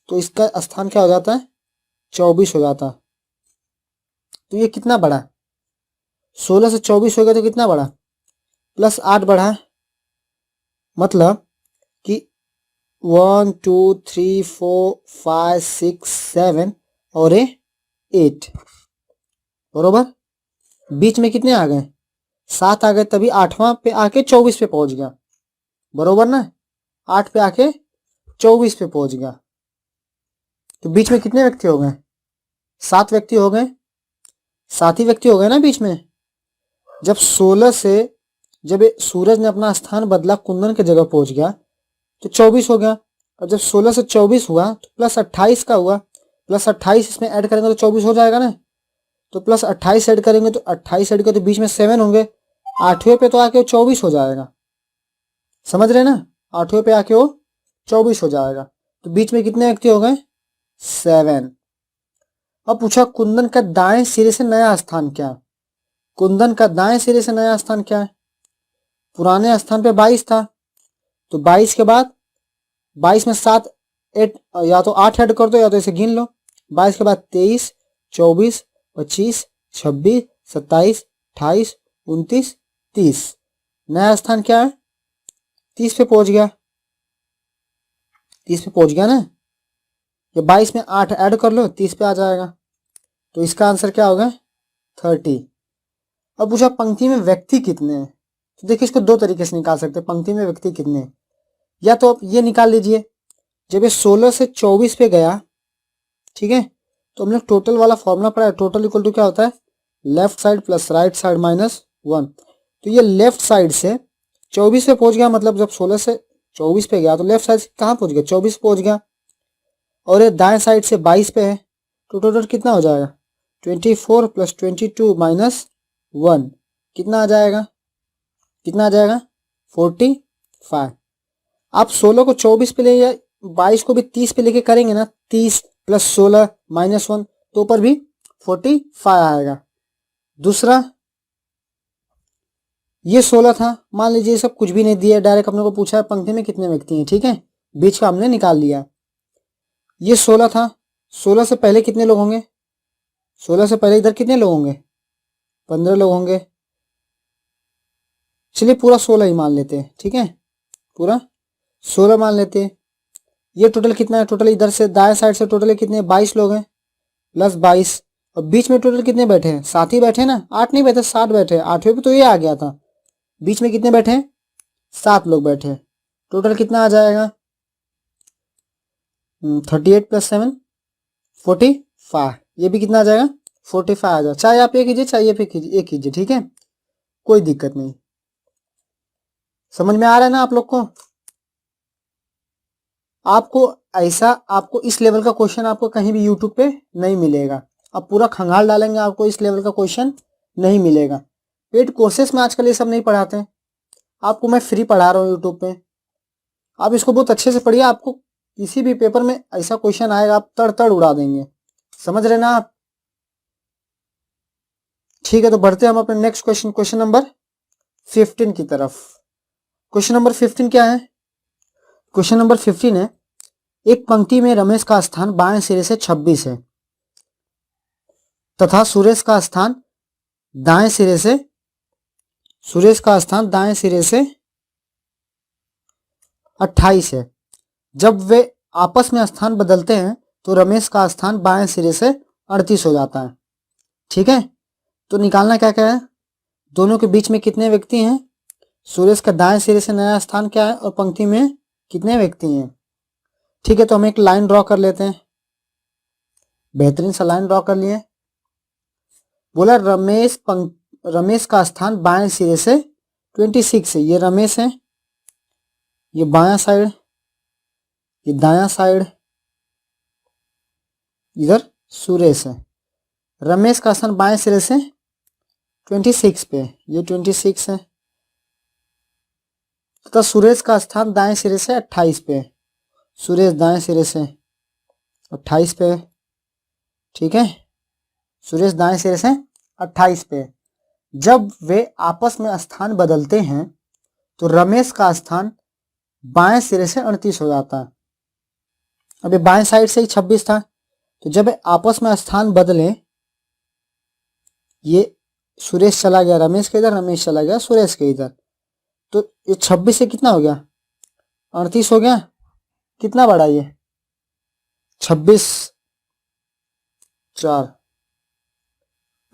तो इसका स्थान क्या हो जाता है, 24 हो जाता है। तो ये कितना बढ़ा है, 16 से 24 हो गया तो कितना बढ़ा, प्लस 8 बढ़ा है। मतलब कि 1 2 3 4 5 6 7 और 8, बरोबर। बीच में कितने आ गए, 7 आ गए, तभी 8वां पे आके 24 पे पहुंच गया, बरोबर ना। 8 पे आके 24 पे पहुंच गया, तो बीच में कितने व्यक्ति हो गए, 7 व्यक्ति हो गए, 7 ही व्यक्ति हो गए ना बीच में। जब 16 से, जब सूरज ने अपना स्थान बदला, कुंदन की जगह पहुंच गया, तो 24 हो गया। और जब 16 से 24 हुआ तो प्लस 28 का हुआ, प्लस 28 इसमें ऐड करेंगे तो 24 हो जाएगा ना। तो प्लस 28 ऐड करेंगे तो 28 ऐड करें तो बीच में 7 होंगे, 8वें पे तो आके वो 24 हो जाएगा, समझ रहे ना। 8वें पे आके वो 24 हो जाएगा, तो बीच में कितने व्यक्ति हो गए, 7। अब पूछा कुंदन का दाएं सिरे से नया स्थान क्या है। कुंदन का दाएं सिरे से नया स्थान क्या है, पुराने स्थान पे 22 था, तो 22 के बाद 22 में 7 8 या तो 8 ऐड कर दो या तो इसे गिन लो। 22 के बाद 23 24 25 26 27 28 29 30, नया स्थान क्या है, 30 पे पहुंच गया, 30 पे पहुंच गया ना। ये 22 में 8 ऐड कर लो, 30 पे आ जाएगा। तो इसका आंसर क्या होगा, 30। अब पूछा पंक्ति में व्यक्ति कितने हैं, तो देखिए इसको दो तरीके से निकाल सकते हैं, पंक्ति में व्यक्ति कितने हैं। या तो आप ये निकाल लीजिए, जब ये 16 से 24 पे गया, ठीक है, तो हमने टोटल वाला फॉर्मूला पढ़ा है, टोटल इक्वल टू क्या होता है, left side plus right side minus 1। तो ये लेफ्ट साइड से 24 पे पहुंच गया, मतलब जब 16 से 24 पे गया तो लेफ्ट साइड से कहाँ पहुंच गया, 24 पहुंच गया। और ये दाएं साइड से 22 पे है, तो टोटल कितना हो जाएगा, 24 प्लस 22 माइनस 1, कितना आ जाएगा, कितना आ जाएगा, 45। आप 16 को 24 पे ले या 22 को भी 30 पे लेके करेंगे ना, 30 प्लस 16 माइनस 1, तो ऊपर भी 45 आएगा। दूसरा, ये 16 था, मान लीजिए सब कुछ भी नहीं दिया, डायरेक्ट अपने को पूछा है पंक्ति में कितने व्यक्ति हैं, ठीक है, बीच का हमने निकाल लिया। ये 16 था, 16 से पहले कितने लोग होंगे, 16 से पहले इधर कितने लोग होंगे, 15 लोग होंगे। चलिए पूरा 16 ही मान लेते हैं, ठीक है, पूरा 16 मान लेते हैं। ये टोटल कितना है, टोटल इधर से दाएं साइड से टोटल कितने, 22 लोग हैं, प्लस 22, और बीच में टोटल कितने बैठे हैं, 7 ही बैठे ना, 8 नहीं बैठे, 7 बैठे। 8वें पे तो ये आ गया था, बीच में कितने बैठे हैं, 7 लोग बैठे। टोटल कितना आ जाएगा, 38 प्लस 7 45, ये भी कितना आ जाएगा, 45 आ जाएगा। चाहे आप ये कीजिए चाहे ये कीजिए, ठीक है, कोई दिक्कत नहीं। समझ में आ रहा है ना आप लोग को। आपको ऐसा, आपको इस लेवल का क्वेश्चन आपको कहीं भी यूट्यूब पे नहीं मिलेगा। आप पूरा खंगाल डालेंगे, आपको इस लेवल का क्वेश्चन नहीं मिलेगा। पेड कोर्सेस में आजकल ये सब नहीं पढ़ाते हैं, आपको मैं फ्री पढ़ा रहा हूँ यूट्यूब पे। आप इसको बहुत अच्छे से पढ़िए, आपको किसी भी पेपर में ऐसा क्वेश्चन आएगा आप तड़ तड़ उड़ा देंगे, समझ रहे ना आप। ठीक है, तो बढ़ते हैं हम अपने नेक्स्ट क्वेश्चन, क्वेश्चन नंबर 15 की तरफ। क्वेश्चन नंबर 15 क्या है, क्वेश्चन नंबर 15 है, एक पंक्ति में रमेश का स्थान बाएं सिरे से 26 है तथा सुरेश का स्थान दाएं सिरे से 28 है। जब वे आपस में स्थान बदलते हैं तो रमेश का स्थान बाएं सिरे से 38 हो जाता है, ठीक है। तो निकालना क्या क्या है, दोनों के बीच में कितने व्यक्ति हैं, सूर्य का दाएं सिरे से नया स्थान क्या है और पंक्ति में कितने व्यक्ति हैं। ठीक है, तो हम एक लाइन ड्रॉ कर लेते हैं। बेहतरीन सा लाइन ड्रॉ कर लिए। बोला रमेश का स्थान बाएं सिरे से 26 है। ये रमेश है, ये बायां साइड, ये दायां साइड, इधर सुरेश है। रमेश का स्थान बाएं सिरे से 26 पे, ये 26 है, तथा सुरेश का स्थान दाएं सिरे से 28 पे। सुरेश दाएं सिरे से 28 पे, ठीक है, सुरेश दाएं सिरे से 28 पे। जब वे आपस में स्थान बदलते हैं तो रमेश का स्थान बाएं सिरे से 38 हो जाता है। अभी बाएं साइड से ही 26 था, तो जब आपस में स्थान बदले, ये सुरेश चला गया रमेश के इधर, रमेश चला गया सुरेश के इधर, तो ये 26 से कितना हो गया, 38 हो गया। कितना बड़ा ये 26 4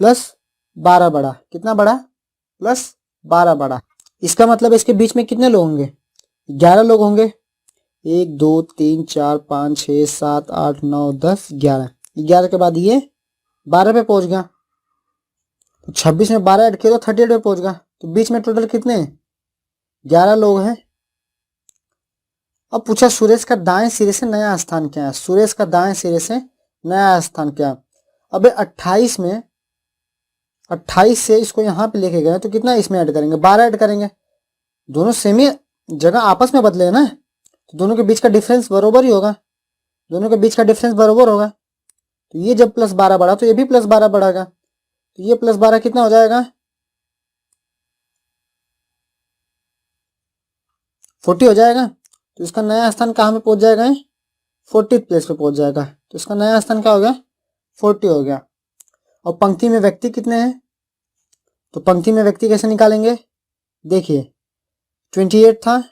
प्लस 12 बड़ा, कितना बड़ा, प्लस 12 बड़ा। इसका मतलब इसके बीच में कितने लोग होंगे, 11 लोग होंगे। 1 2 3 4 5 6 7 8 9 10 11, 11 के बाद ये 12 पे पहुंच गया, तो 26 में 12 ऐड किया तो 38 पे पहुंच गया। तो बीच में टोटल कितने हैं, 11 लोग हैं। अब पूछा सुरेश का दाएं सिरे से नया स्थान क्या है। सुरेश का दाएं सिरे से नया स्थान क्या है। अब 28 में 28 से इसको यहाँ पे लेके गए तो कितना इसमें ऐड करेंगे, 12 ऐड करेंगे। दोनों सेम ही जगह आपस में बदले ना, तो दोनों के बीच का डिफरेंस बराबर ही होगा, दोनों के बीच का डिफरेंस बराबर होगा। तो ये जब प्लस 12 बढ़ा तो ये भी प्लस 12 बढ़ेगा, तो ये प्लस 12 कितना हो जाएगा, 40 हो जाएगा। तो इसका नया स्थान कहाँ पे पहुंच जाएगा, 40th प्लेस पे पहुंच जाएगा। तो इसका नया स्थान क्या हो गया, 40 हो गया। और पंक्ति में व्यक्ति कितने हैं, तो पंक्ति में व्यक्ति कैसे निकालेंगे, देखिए 28 था,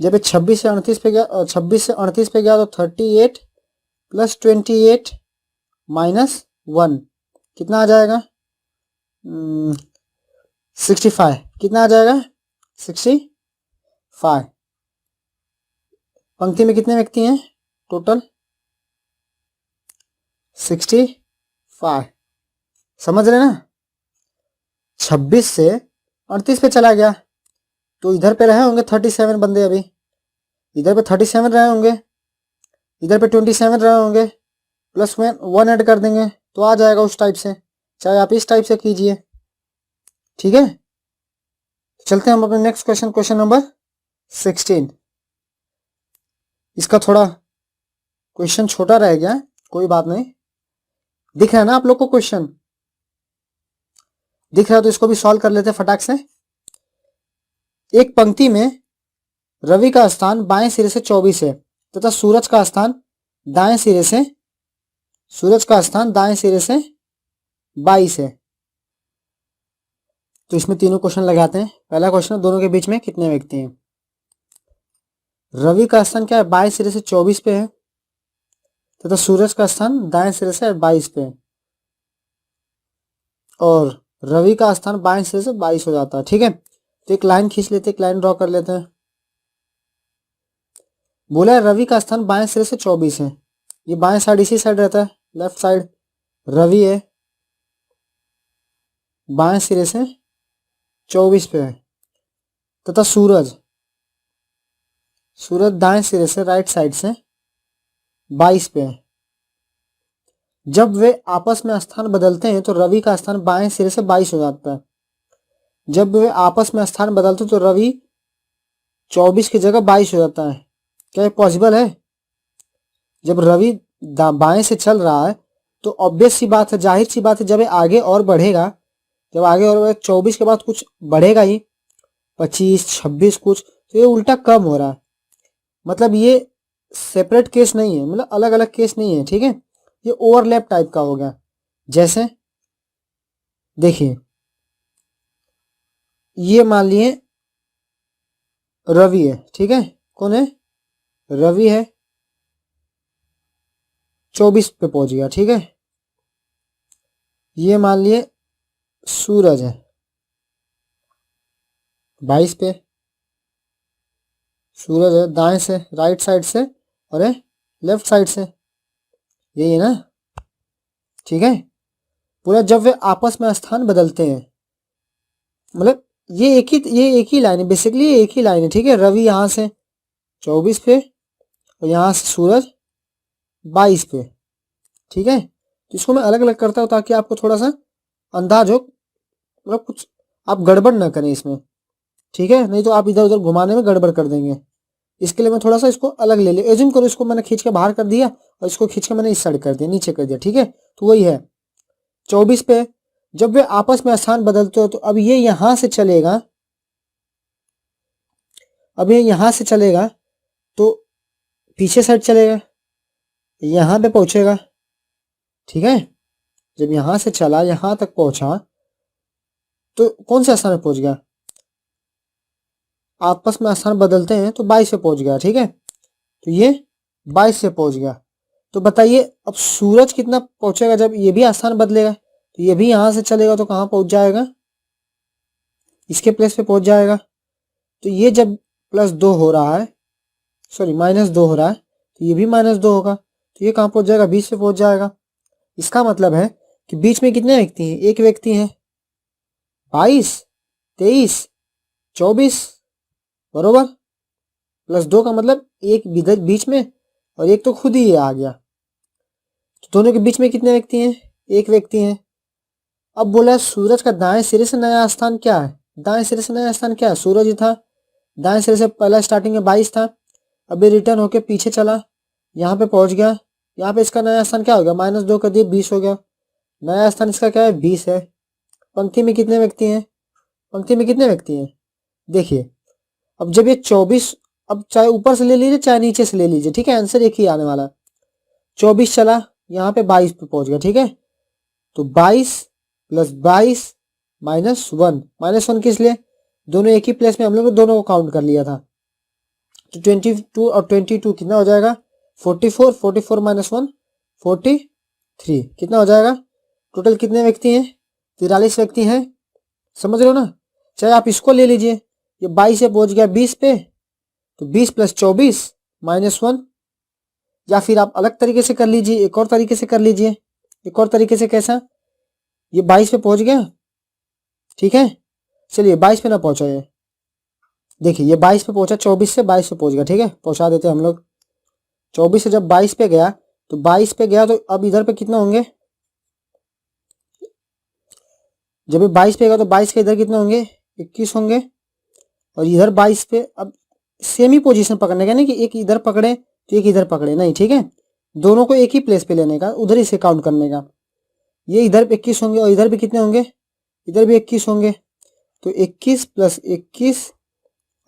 जब 26 से 38 पे गया, 26 से 38 पे गया तो 38 प्लस 28 माइनस 1 कितना आ जाएगा, 65, कितना आ जाएगा 65। पंक्ति में कितने व्यक्ति हैं, टोटल 65। समझ रहे ना, 26 से 38 पे चला गया तो इधर पे रहे होंगे 37 बंदे, अभी इधर पे 37 रहे होंगे, इधर पे 27 रहे होंगे, प्लस में 1 ऐड कर देंगे तो आ जाएगा उस टाइप से, चाहे आप इस टाइप से कीजिए। ठीक है, चलते हैं हम अपने नेक्स्ट क्वेश्चन, क्वेश्चन नंबर 16। इसका थोड़ा क्वेश्चन छोटा रह गया, कोई बात नहीं। दिख रहा है ना आप लोग को, क्वेश्चन दिख रहा है तो इसको भी सॉल्व कर लेते हैं फटाक से। एक पंक्ति में रवि का स्थान बाएं सिरे से 24 है तथा सूरज का स्थान दाएं सिरे से 22 है। तो इसमें तीनों क्वेश्चन लगाते हैं। पहला क्वेश्चन, दोनों के बीच में कितने व्यक्ति हैं। रवि का स्थान क्या है, बाएं सिरे से 24 पे है तथा सूरज का स्थान दाएं सिरे से 22 पे है, और रवि का स्थान बाएं सिरे से 22 हो जाता है। ठीक है, तो एक लाइन खींच लेते हैं, एक लाइन ड्रॉ कर लेते हैं। बोला है रवि का स्थान बाएं सिरे से 24 है, ये बाएं साइड इसी साइड रहता है, लेफ्ट साइड रवि है, बाएं सिरे से 24 पे है तथा सूरज दाएं सिरे से राइट साइड से 22 पे है। जब वे आपस में स्थान बदलते हैं तो रवि का स्थान बाएं सिरे से 22 हो जाता है। जब वे आपस में स्थान बदलते तो रवि 24 की जगह 22 हो जाता है। क्या ये पॉसिबल है? जब रवि बाएं से चल रहा है तो ऑब्वियस सी बात है, जाहिर सी बात है, जब ये आगे और बढ़ेगा, जब आगे और 24 के बाद कुछ बढ़ेगा ही, 25 26 कुछ, तो ये उल्टा कम हो रहा है। मतलब ये सेपरेट केस नहीं है, मतलब अलग अलग केस नहीं है। ठीक है, ये ओवरलैप टाइप का हो गया। जैसे देखिए, ये मान लिए रवि है, ठीक है, कौन है, रवि है, 24 पे पहुंच गया। ठीक है, ये मान लिए सूरज है, 22 पे सूरज है दाएं से, राइट साइड से, और है लेफ्ट साइड से, यही है ना, ठीक है। पूरा जब वे आपस में स्थान बदलते हैं, मतलब ये एक ही लाइन है, बेसिकली ये एक ही लाइन है, ठीक है। रवि यहाँ से 24 पे और यहाँ से सूरज 22 पे, ठीक है। तो इसको मैं अलग अलग करता हूँ ताकि आपको थोड़ा सा अंदाज हो, मतलब कुछ आप गड़बड़ ना करें इसमें, ठीक है, नहीं तो आप इधर उधर घुमाने में गड़बड़ कर देंगे। इसके लिए मैं थोड़ा सा इसको अलग ले लिया। एज्यूम करो इसको मैंने खींच के बाहर कर दिया और इसको खींच के मैंने इस साइड कर दिया, नीचे कर दिया, ठीक है। तो वही है 24 पे जब वे आपस में स्थान बदलते हो तो अब ये यहां से चलेगा, अब ये यहां से चलेगा तो पीछे साइड चलेगा, यहां पे पहुंचेगा, ठीक है। जब यहां से चला यहां तक पहुंचा तो कौन से स्थान पे पहुंच गया, आपस में स्थान बदलते हैं तो 22 पे पहुंच गया, ठीक है। तो ये 22 से पहुंच गया। तो बताइए अब सूरज कितना पहुंचेगा जब ये भी स्थान बदलेगा, तो ये भी यहां से चलेगा तो कहां पहुंच जाएगा, इसके प्लेस पे पहुंच जाएगा। तो ये जब +2 हो रहा है, सॉरी -2 हो रहा है, तो ये भी -2 होगा, तो ये कहां पहुंच जाएगा, 20 पे पहुंच जाएगा। इसका मतलब है कि बीच में कितने व्यक्ति हैं, एक व्यक्ति है, 22, 23, 24, बरोबर, +2 का मतलब एक इधर बीच में और एक तो खुद ही ये आ गया, तो दोनों के बीच में कितने व्यक्ति हैं, एक व्यक्ति है। अब बोला सूरज का दाएं सिरे से नया स्थान क्या है, दाएं सिरे से नया स्थान क्या है, सूरज ही था, दाएं सिरे से पहला स्टार्टिंग में 22 था, अभी रिटर्न होके पीछे चला, यहाँ पे पहुंच गया, यहाँ पे इसका नया स्थान क्या हो गया, -2 कर दिए 20 हो गया, नया स्थान इसका क्या है 20 है। पंक्ति में कितने व्यक्ति हैं, पंक्ति में कितने व्यक्ति हैं, देखिए अब जब ये 24, अब चाहे ऊपर से ले लीजिए चाहे नीचे से ले लीजिए, ठीक है, आंसर एक ही आने वाला है। 24 चला यहाँ पे 22 पे पहुंच गया, ठीक है। तो 22 + 22 -1, -1 किस लिए, दोनों एक ही प्लेस में हम लोग दोनों को काउंट कर लिया था, तो 22 और 22 कितना हो जाएगा 44, 44 -1 43, कितना हो जाएगा, टोटल कितने व्यक्ति हैं 43 व्यक्ति हैं, समझ रहे हो ना। चाहे आप इसको ले लीजिए, ये 22 से पहुंच गया 20 पे, तो 20 + 24 -1, या फिर आप अलग तरीके से कर लीजिए, एक और तरीके से कर लीजिए, एक और तरीके से कैसा, ये 22 पे पहुंच गया, ठीक है, चलिए 22 पे ना पहुंचा ये, देखिए ये 22 पे पहुंचा, 24 से 22 पे पहुंच गया, ठीक है, पहुंचा देते हम लोग। 24 से जब 22 पे गया तो 22 पे गया तो अब इधर पे कितना होंगे, जब ये 22 पे गया तो 22 के इधर कितने होंगे 21 होंगे, और इधर 22 पे अब सेम ही पोजीशन पकड़ने का, नहीं कि एक इधर पकड़े तो एक इधर पकड़े, नहीं, ठीक है, दोनों को एक ही प्लेस पे लेने का, उधर ही से काउंट करने का। ये इधर पे 21 होंगे और इधर भी कितने होंगे, इधर भी 21 होंगे, तो 21 + 21,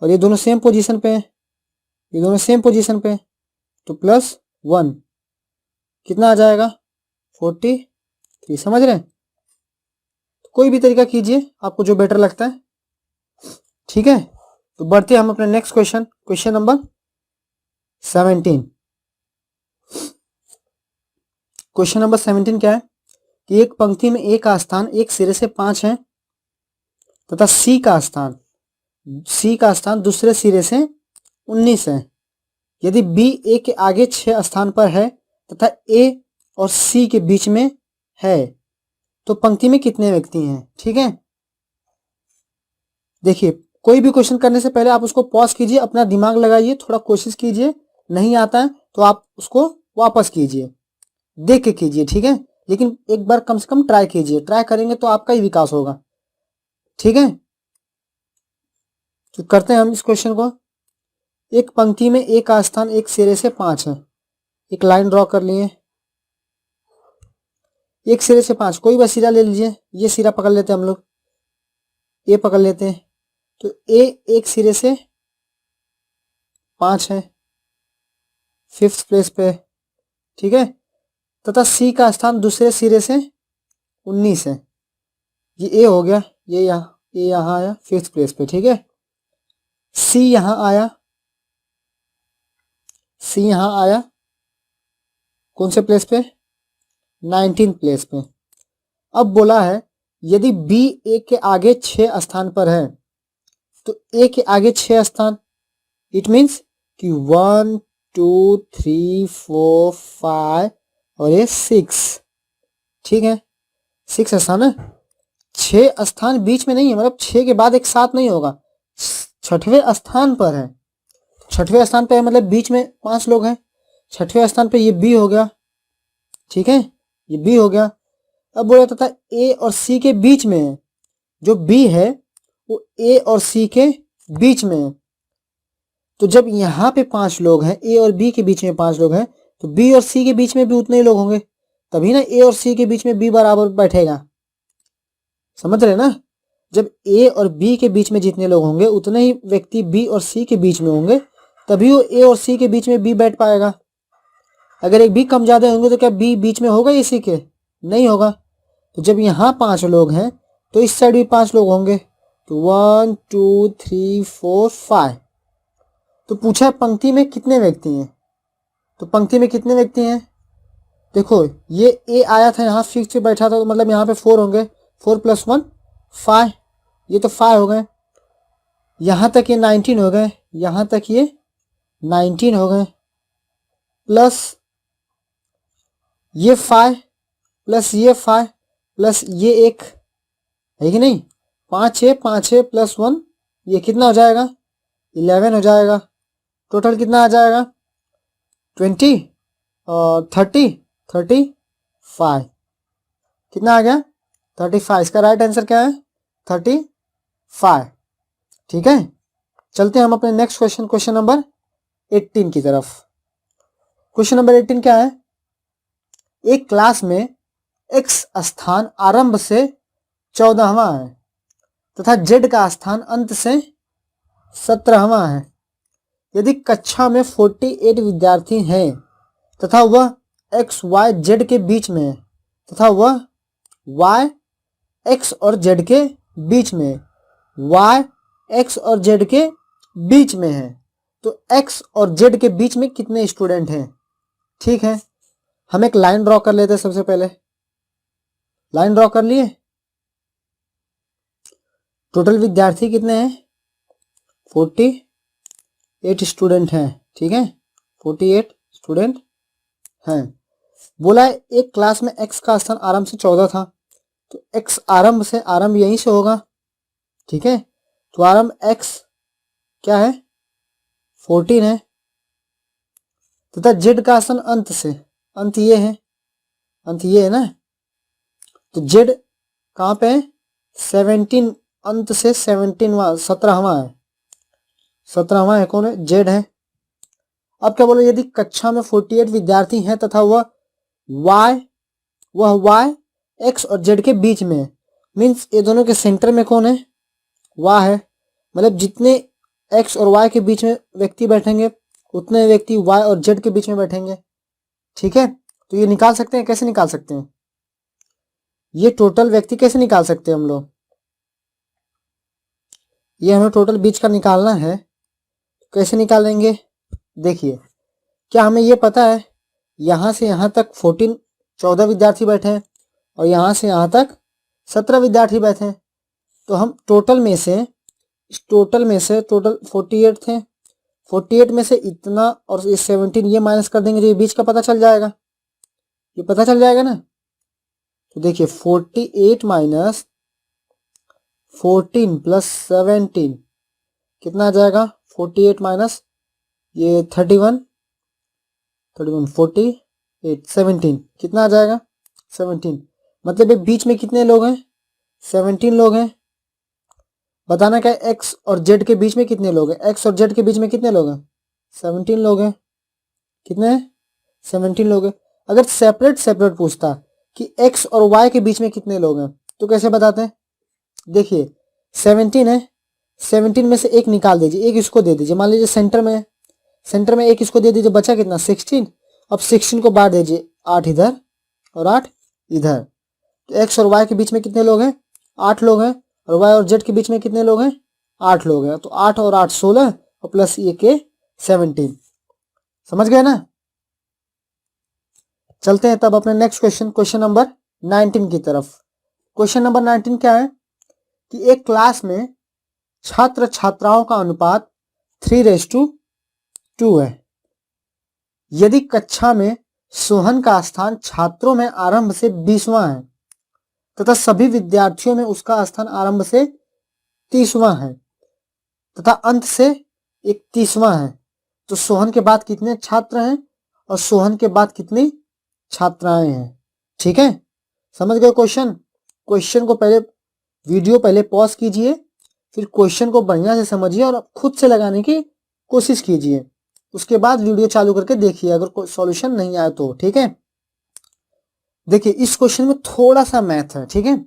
और ये दोनों सेम पोजीशन पे हैं, ये दोनों सेम पोजीशन पे, तो +1 कितना आ जाएगा 43, समझ रहे हैं। तो कोई भी तरीका कीजिए आपको जो बेटर लगता है, ठीक है। तो बढ़ते हैं हम अपने next question, question number 17। Question number 17 क्या है कि एक पंक्ति में ए का स्थान एक सिरे से 5 है तथा सी का स्थान दूसरे सिरे से 19 है। यदि बी ए के आगे 6 स्थान पर है तथा ए और सी के बीच में है तो पंक्ति में कितने व्यक्ति हैं, ठीक है। देखिए कोई भी क्वेश्चन करने से पहले आप उसको पॉज कीजिए, अपना दिमाग लगाइए, थोड़ा कोशिश कीजिए, नहीं आता है तो आप उसको वापस कीजिए, देख के कीजिए, ठीक है, लेकिन एक बार कम से कम ट्राई कीजिए, ट्राई करेंगे तो आपका ही विकास होगा, ठीक है। तो करते हैं हम इस क्वेश्चन को। एक पंक्ति में ए का स्थान एक सिरे से 5 है, एक लाइन ड्रॉ कर लिए, एक सिरे से 5, कोई भी सिरा ले लीजिए, ये सिरा पकड़ लेते हैं हम लोग, ए पकड़ लेते हैं, तो ए एक सिरे से 5 है, 5th प्लेस पे, ठीक है, तथा सी का स्थान दूसरे सिरे से 19 है, ये ए हो गया, ये यहाँ आया 5th प्लेस पे, ठीक है। सी यहाँ आया कौन से प्लेस पे 19th प्लेस पे। अब बोला है यदि बी ए के आगे 6 स्थान पर है तो ए के आगे 6 स्थान, इट मीन्स कि 1 2 3 4 5 और ये 6, ठीक है 6 स्थान है। 6 स्थान बीच में नहीं है, मतलब 6 के बाद एक 7 नहीं होगा, 6वें स्थान पर है। 6वें स्थान पर है मतलब बीच में 5 लोग हैं। 6वें स्थान पे ये बी हो गया, ठीक है ये बी हो गया। अब बोला था ए और सी के बीच में है, जो बी है वो ए और सी के बीच में है। तो जब यहाँ पे 5 लोग हैं, ए और बी के बीच में 5 लोग हैं, तो बी और सी के बीच में भी उतने ही लोग होंगे, तभी ना ए और सी के बीच में बी बराबर बैठेगा। समझ रहे ना, जब ए और बी के बीच में जितने लोग होंगे उतने ही व्यक्ति बी और सी के बीच में होंगे, तभी वो ए और सी के बीच में बी बैठ पाएगा। अगर एक बी कम ज्यादा होंगे तो क्या बी बीच में होगा इसी के? नहीं होगा। तो जब यहाँ 5 लोग हैं तो इस साइड भी 5 लोग होंगे, तो 1 2 3 4 5। तो पूछा पंक्ति में कितने व्यक्ति हैं, तो पंक्ति में कितने व्यक्ति हैं, देखो ये ए आया था यहाँ फिक्स पे बैठा था, तो मतलब यहाँ पे 4 होंगे, 4 + 1 5, ये तो 5 हो गए। यहाँ तक ये 19 हो गए, यहाँ तक ये 19 हो गए, प्लस ये 5 प्लस ये 5 प्लस ये 1 है कि नहीं, 5 6 5 6 + 1 ये कितना हो जाएगा, 11 हो जाएगा। टोटल कितना आ जाएगा, 20 और 30 35, कितना आ गया 35। इसका राइट आंसर क्या है 35, ठीक है। चलते हैं हम अपने नेक्स्ट क्वेश्चन, क्वेश्चन नंबर 18 की तरफ। क्वेश्चन नंबर 18 क्या है, एक क्लास में x स्थान आरंभ से 14वां है तथा z का स्थान अंत से 17वां है। यदि कक्षा में 48 विद्यार्थी हैं तथा वह x y z के बीच में है, तथा वह y x और z के बीच में है, y x और z के बीच में है, तो x और z के बीच में कितने स्टूडेंट हैं। ठीक है, हम एक लाइन ड्रॉ कर लेते हैं। सबसे पहले लाइन ड्रॉ कर लिए। टोटल विद्यार्थी कितने हैं, 48 स्टूडेंट हैं, ठीक है 48 स्टूडेंट हैं। बोला है एक क्लास में x का स्थान आरंभ से 14 था, तो x आरंभ से, आरंभ यहीं से होगा, ठीक है, तो आरंभ x क्या है 14 है, तथा z का स्थान अंत से, अंत ये है, अंत ये है ना, तो z कहाँ पे है 17, अंत से 17वां 17वां है, 17वां है, कौन है z है। अब क्या बोलो, यदि कक्षा में 48 विद्यार्थी हैं तथा वह y x और z के बीच में है, मीन्स ये दोनों के सेंटर में कौन है y है, मतलब जितने x और y के बीच में व्यक्ति बैठेंगे उतने व्यक्ति y और z के बीच में बैठेंगे, ठीक है। तो ये निकाल सकते हैं, कैसे निकाल सकते हैं, ये टोटल व्यक्ति कैसे निकाल सकते हैं हम लोग, ये हमें टोटल बीच का निकालना है, कैसे निकालेंगे। देखिए, क्या हमें ये पता है यहाँ से यहाँ तक 14 विद्यार्थी बैठे हैं और यहाँ से यहाँ तक 17 विद्यार्थी बैठे हैं, तो हम टोटल में से टोटल 48 थे, 48 में से इतना और ये 17 ये माइनस कर देंगे तो ये बीच का पता चल जाएगा, ये पता चल जाएगा ना। तो देखिए 48 माइनस 14 प्लस 17 कितना आ जाएगा, 48 माइनस ये 31 48 17 कितना आ जाएगा 17, मतलब ये बीच में कितने लोग हैं 17 लोग हैं। बताना क्या है, x और z के बीच में कितने लोग हैं, x और z के बीच में कितने लोग हैं 17 लोग हैं, कितने हैं 17 लोग हैं। अगर सेपरेट सेपरेट पूछता कि x और y के बीच में कितने लोग हैं तो कैसे बताते हैं। देखिए 17 है, 17 में से एक निकाल दीजिए, एक इसको दे दीजिए, मान लीजिए सेंटर में है, सेंटर में एक इसको दे दीजिए, बचा कितना 16। अब 16 को बांट दीजिए, 8 इधर और 8 इधर, तो x और y के बीच में कितने लोग हैं 8 लोग हैं, और y और z के बीच में कितने लोग हैं 8 लोग हैं, तो 8 और 8 16 और प्लस ये के 17। समझ गए ना। चलते हैं तब अपने नेक्स्ट क्वेश्चन, क्वेश्चन नंबर 19 की तरफ। क्वेश्चन नंबर 19 क्या है कि एक क्लास में छात्र छात्राओं का अनुपात 3:2 है। यदि कक्षा में सोहन का स्थान छात्रों में आरंभ से 20वां है तथा सभी विद्यार्थियों में उसका स्थान आरंभ से 30वां है तथा अंत से 31वां है, तो सोहन के बाद कितने छात्र हैं और सोहन के बाद कितनी छात्राएं हैं। ठीक है, समझ गए क्वेश्चन। क्वेश्चन को पहले वीडियो पहले पॉज कीजिए, फिर क्वेश्चन को बढ़िया से समझिए और खुद से लगाने की कोशिश कीजिए। उसके बाद वीडियो चालू करके देखिए अगर कोई सॉल्यूशन नहीं आया तो। ठीक है, देखिए इस क्वेश्चन में थोड़ा सा मैथ है। ठीक है,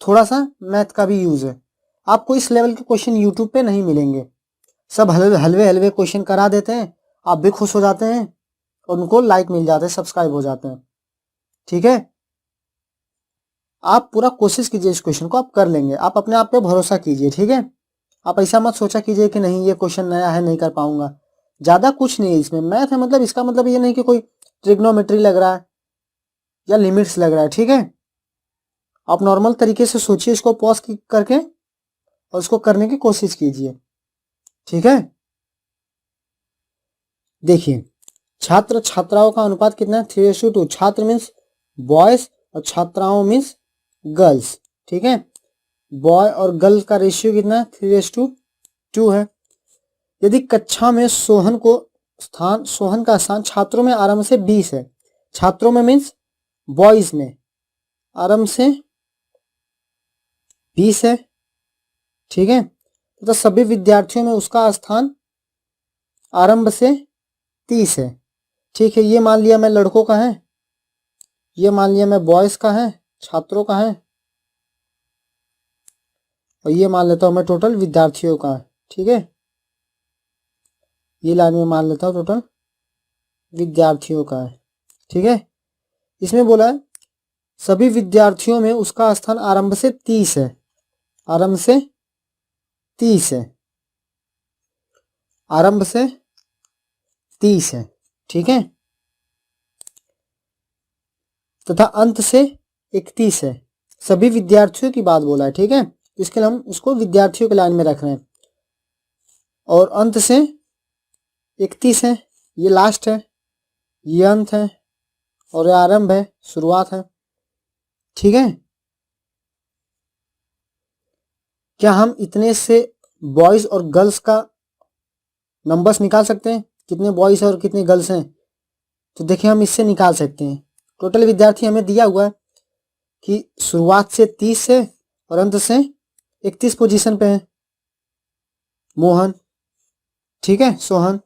थोड़ा सा मैथ का भी यूज है। आपको इस लेवल के क्वेश्चन यूट्यूब पे नहीं मिलेंगे। सब हलवे हलवे क्वेश्चन करा देते हैं, आप भी खुश हो जाते हैं और उनको लाइक मिल जाते हैं, सब्सक्राइब हो जाते हैं। ठीक है, आप पूरा कोशिश कीजिए, इस क्वेश्चन को आप कर लेंगे। आप अपने आप पे भरोसा कीजिए। ठीक है, आप ऐसा मत सोचा कीजिए कि नहीं ये क्वेश्चन नया है नहीं कर पाऊंगा। ज्यादा कुछ नहीं है इसमें, मैथ है मतलब इसका मतलब ये नहीं कि कोई ट्रिग्नोमेट्री लग रहा है या लिमिट्स लग रहा है। ठीक है, आप नॉर्मल तरीके से सोचिए, इसको पॉज करके और इसको करने की कोशिश कीजिए। ठीक है, देखिए छात्र छात्राओं का अनुपात कितना है 3:2। छात्र मीन्स बॉयज और छात्राओं मीन्स गर्ल्स। ठीक है, बॉय और गर्ल का रेशियो कितना है 3:2 है। यदि कक्षा में सोहन का स्थान छात्रों में आरंभ से 20 है, छात्रों में मीन्स बॉयज में आरंभ से 20 है। ठीक है, तो सभी विद्यार्थियों में उसका स्थान आरंभ से 30 है। ठीक है, ये मान लिया मैं लड़कों का है, ये मान लिया मैं बॉयज का है, छात्रों का है, और ये मान लेता हूं मैं टोटल विद्यार्थियों का है। ठीक है, ये लाइन में मान लेता हूं टोटल विद्यार्थियों का है। ठीक है, इसमें बोला है सभी विद्यार्थियों में उसका स्थान आरंभ से 30 है, आरंभ से 30 है, आरंभ से 30 है। ठीक है, तथा अंत से 31 है। सभी विद्यार्थियों की बात बोला है। ठीक है, इसके लिए हम उसको विद्यार्थियों के लाइन में रख रहे हैं, और अंत से 31 है, ये लास्ट है, ये अंत है, और ये आरंभ है, शुरुआत है। ठीक है, क्या हम इतने से बॉयज और गर्ल्स का नंबर्स निकाल सकते हैं, कितने बॉयज और कितने गर्ल्स हैं? तो देखिए हम इससे निकाल सकते हैं। टोटल विद्यार्थी हमें दिया हुआ है कि शुरुआत से 30 है और अंत से 31 पोजीशन पे है मोहन। ठीक है, सोहन।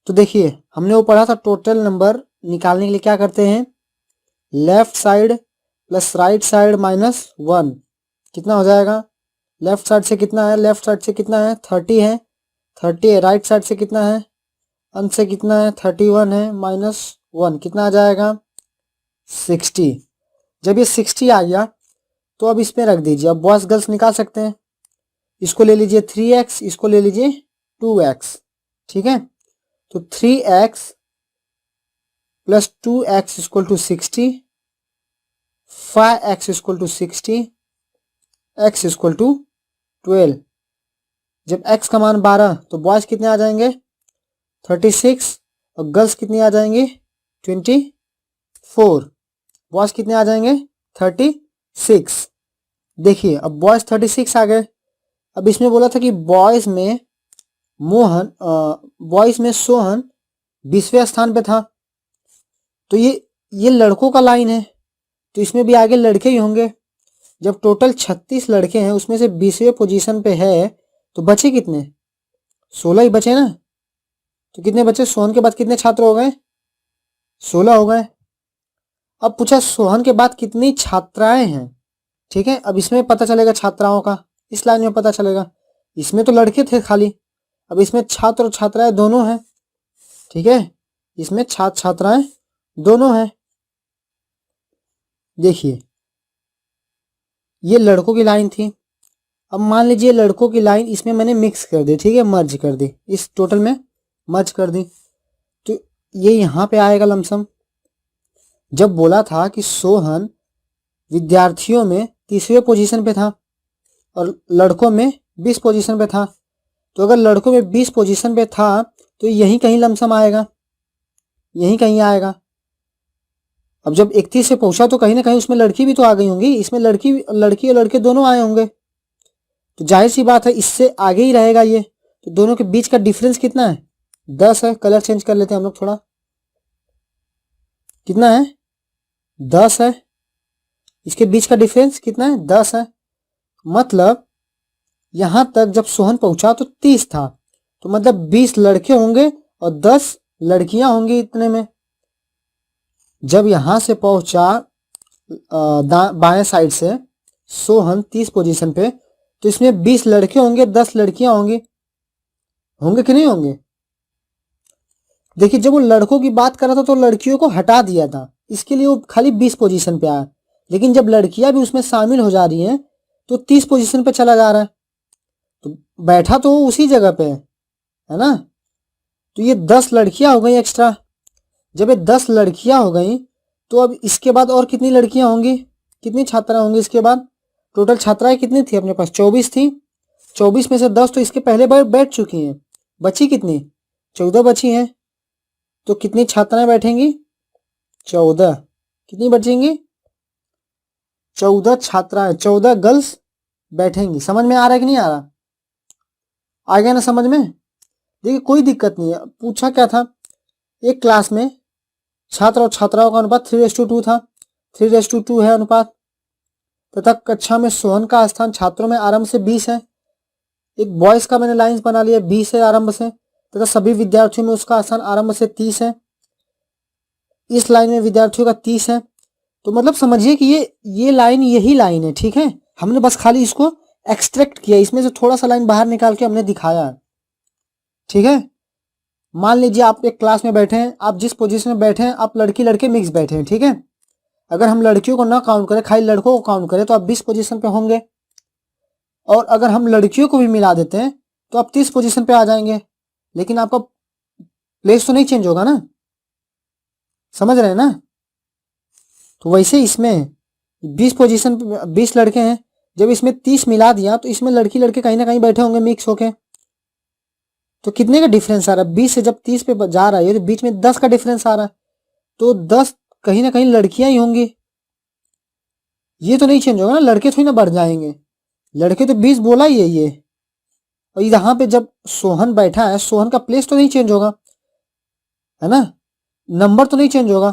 तो देखिए हमने वो पढ़ा था, टोटल नंबर निकालने के लिए क्या करते हैं, left side plus right side minus 1 कितना हो जाएगा। लेफ्ट साइड से कितना है, लेफ्ट साइड से कितना है 30 है, 30 है। राइट साइड से कितना है, अंत से कितना है 31 है, माइनस 1 कितना आ जाएगा 60। जब ये 60 आ गया तो अब इसमें रख दीजिए। अब बॉयज गर्ल्स निकाल सकते हैं। इसको ले लीजिए 3x, इसको ले लीजिए 2x। ठीक है, तो 3x plus 2x equal to 60, 5x equal to 60, x equal to 12। जब x का मान 12 तो बॉयज कितने आ जाएंगे 36 और गर्ल्स कितनी आ जाएंगी 24। बॉयज कितने आ जाएंगे 36। देखिए अब बॉयज 36 आ गए। अब इसमें बोला था कि बॉयज में सोहन 20वें स्थान पे था, तो ये लड़कों का लाइन है, तो इसमें भी आगे लड़के ही होंगे। जब टोटल 36 लड़के हैं उसमें से 20वें पोजीशन पे है तो बचे कितने 16 ही बचे ना। तो कितने बचे, सोहन के बाद कितने छात्र हो गए 16 हो गए। अब पूछा सोहन के बाद कितनी छात्राएं हैं। ठीक है, अब इसमें पता चलेगा छात्राओं का, इस लाइन में पता चलेगा। इसमें तो लड़के थे खाली, अब इसमें छात्र और छात्राएं दोनों हैं। ठीक है, इसमें छात्र छात्राएं दोनों हैं। देखिए ये लड़कों की लाइन थी। अब मान लीजिए लड़कों की लाइन इसमें मैंने मिक्स कर दी। ठीक है, मर्ज कर दी, इस टोटल में मर्ज कर दी, तो ये यहां पे आएगा लमसम। जब बोला था कि सोहन विद्यार्थियों में 30वें पोजीशन पे था और लड़कों में 20 पोजीशन पे था। तो अगर लड़कों में 20 पोजीशन पे था तो यहीं कहीं लमसम आएगा, यहीं कहीं आएगा। अब जब 31 पे पहुंचा तो कहीं ना कहीं उसमें लड़की भी तो आ गई होंगी, इसमें लड़की और लड़के दोनों आए होंगे, तो जाहिर सी बात है इससे आगे ही रहेगा ये। तो दोनों के बीच का डिफरेंस कितना है? 10 है। कलर चेंज कर लेते हैं हम लोग थोड़ा। कितना है? 10 है। इसके बीच का डिफरेंस कितना है? 10 है। मतलब यहां तक जब सोहन पहुंचा तो 30 था, तो मतलब 20 लड़के होंगे और 10 लड़कियां होंगी इतने में। जब यहां से पहुंचा बाएं साइड से सोहन 30 पोजीशन पे, तो इसमें 20 लड़के होंगे, 10 लड़कियां होंगी। होंगे कि नहीं होंगे? देखिए जब वो लड़कों की बात कर रहा था तो लड़कियों को हटा दिया था, इसके लिए वो खाली 20 पोजीशन पे आया। लेकिन जब लड़कियां भी उसमें शामिल हो जा रही हैं तो 30 पोजीशन पे चला जा रहा है। तो बैठा तो वो उसी जगह पे है ना। तो ये 10 लड़कियां हो गई एक्स्ट्रा। जब ये 10 लड़कियां हो गई तो अब इसके बाद और कितनी लड़कियां होंगी, कितनी छात्राएं होंगी इसके बाद? टोटल छात्राएं कितनी थी अपने पास? 24 थी। 24 में से 10 तो इसके पहले बैठ चुकी हैं। बची कितनी? 14 बची हैं। तो कितनी छात्राएं बैठेंगी? 14। कितनी बचेंगी? 14 छात्राएं, 14 गर्ल्स बैठेंगी। समझ में आ रहा है कि नहीं आ रहा? आ गया ना समझ में? देखिए कोई दिक्कत नहीं है। पूछा क्या था, एक क्लास में छात्र और छात्राओं का अनुपात 3:2 था। 3:2 है अनुपात। तथा कक्षा में सोहन का स्थान छात्रों में आरंभ से 20 है। एक बॉयज का मैंने लाइंस बना लिया, 20 है आरंभ से। तथा सभी विद्यार्थियों में उसका स्थान आरंभ से 30 है। इस लाइन में विद्यार्थियों का 30 है। तो मतलब समझिए कि ये लाइन यही लाइन है, ठीक है। हमने बस खाली इसको एक्सट्रैक्ट किया, इसमें से थोड़ा सा लाइन बाहर निकाल के हमने दिखाया, ठीक है। मान लीजिए आप एक क्लास में बैठे हैं, आप जिस पोजीशन में बैठे हैं आप लड़की लड़के मिक्स बैठे हैं, ठीक है। अगर हम लड़कियों को ना काउंट करें, खाली लड़कों को काउंट करें तो आप 20 पोजीशन पे होंगे। और अगर हम लड़कियों को भी मिला देते हैं तो आप 30 पोजीशन पे आ जाएंगे। लेकिन आपका प्लेस तो नहीं चेंज होगा ना, समझ रहे हैं ना। तो वैसे इसमें 20 पोजीशन, 20 लड़के हैं। जब इसमें 30 मिला दिया तो इसमें लड़की लड़के कहीं ना कहीं बैठे होंगे मिक्स होके। तो कितने का डिफरेंस आ रहा है? 20 से जब 30 पे जा रहा है तो बीच में 10 का डिफरेंस आ रहा है। तो 10 कहीं ना कहीं लड़कियां ही होंगी। ये तो नहीं चेंज होगा ना, लड़के थोड़ी ना बढ़ जाएंगे। लड़के तो 20 बोला ही है ये। और यहाँ पे जब सोहन बैठा है, सोहन का प्लेस तो नहीं चेंज होगा, है ना, नंबर तो नहीं चेंज होगा।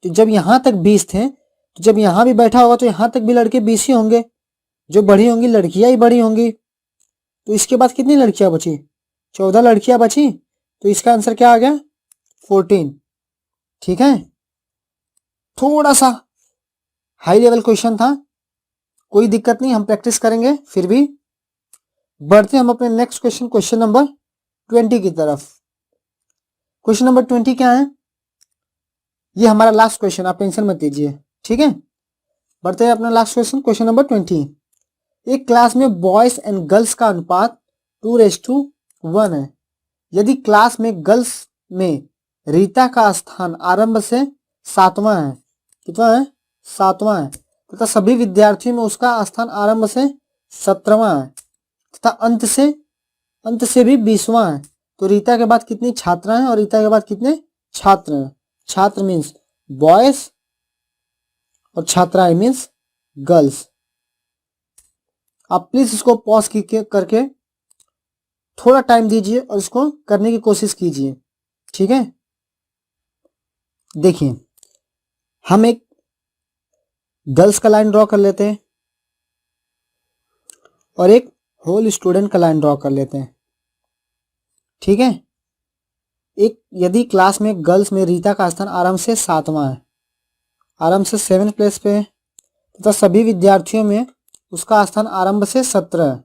तो जब यहां तक 20 थे तो जब यहां भी बैठा होगा तो यहां तक भी लड़के 20 ही होंगे। जो बड़ी होंगी लड़कियां ही बड़ी होंगी। तो इसके बाद कितनी लड़कियां बची? 14 लड़कियां बची। तो इसका आंसर क्या आ गया? 14। ठीक है, थोड़ा सा हाई लेवल क्वेश्चन था, कोई दिक्कत नहीं, हम प्रैक्टिस करेंगे। फिर भी बढ़ते हम अपने नेक्स्ट क्वेश्चन, क्वेश्चन नंबर 20 की तरफ। क्वेश्चन नंबर 20 क्या है? ये हमारा लास्ट क्वेश्चन, आप टेंशन मत लीजिए, ठीक है। बढ़ते हैं अपना लास्ट क्वेश्चन, क्वेश्चन नंबर 20। एक क्लास में बॉयज एंड गर्ल्स का अनुपात 2:1 है। यदि क्लास में गर्ल्स में रीता का स्थान आरंभ से 7वां है, कितना है? 7वां है। तथा सभी विद्यार्थियों में उसका स्थान आरंभ से 17वां है तथा अंत से भी 20वां है। तो रीता के बाद कितनी छात्रा हैं और रीता के बाद कितने छात्र हैं? छात्र मीन्स बॉयज और छात्राएं मीन्स गर्ल्स। आप प्लीज इसको पॉज करके थोड़ा टाइम दीजिए और इसको करने की कोशिश कीजिए, ठीक है। देखिए हम एक गर्ल्स का लाइन ड्रॉ कर लेते हैं और एक होल स्टूडेंट का लाइन ड्रॉ कर लेते हैं, ठीक है। एक यदि क्लास में गर्ल्स में रीता का स्थान आरंभ से 7वां है, आरंभ से 7th प्लेस पे है तथा सभी विद्यार्थियों में उसका स्थान आरंभ से 17 है,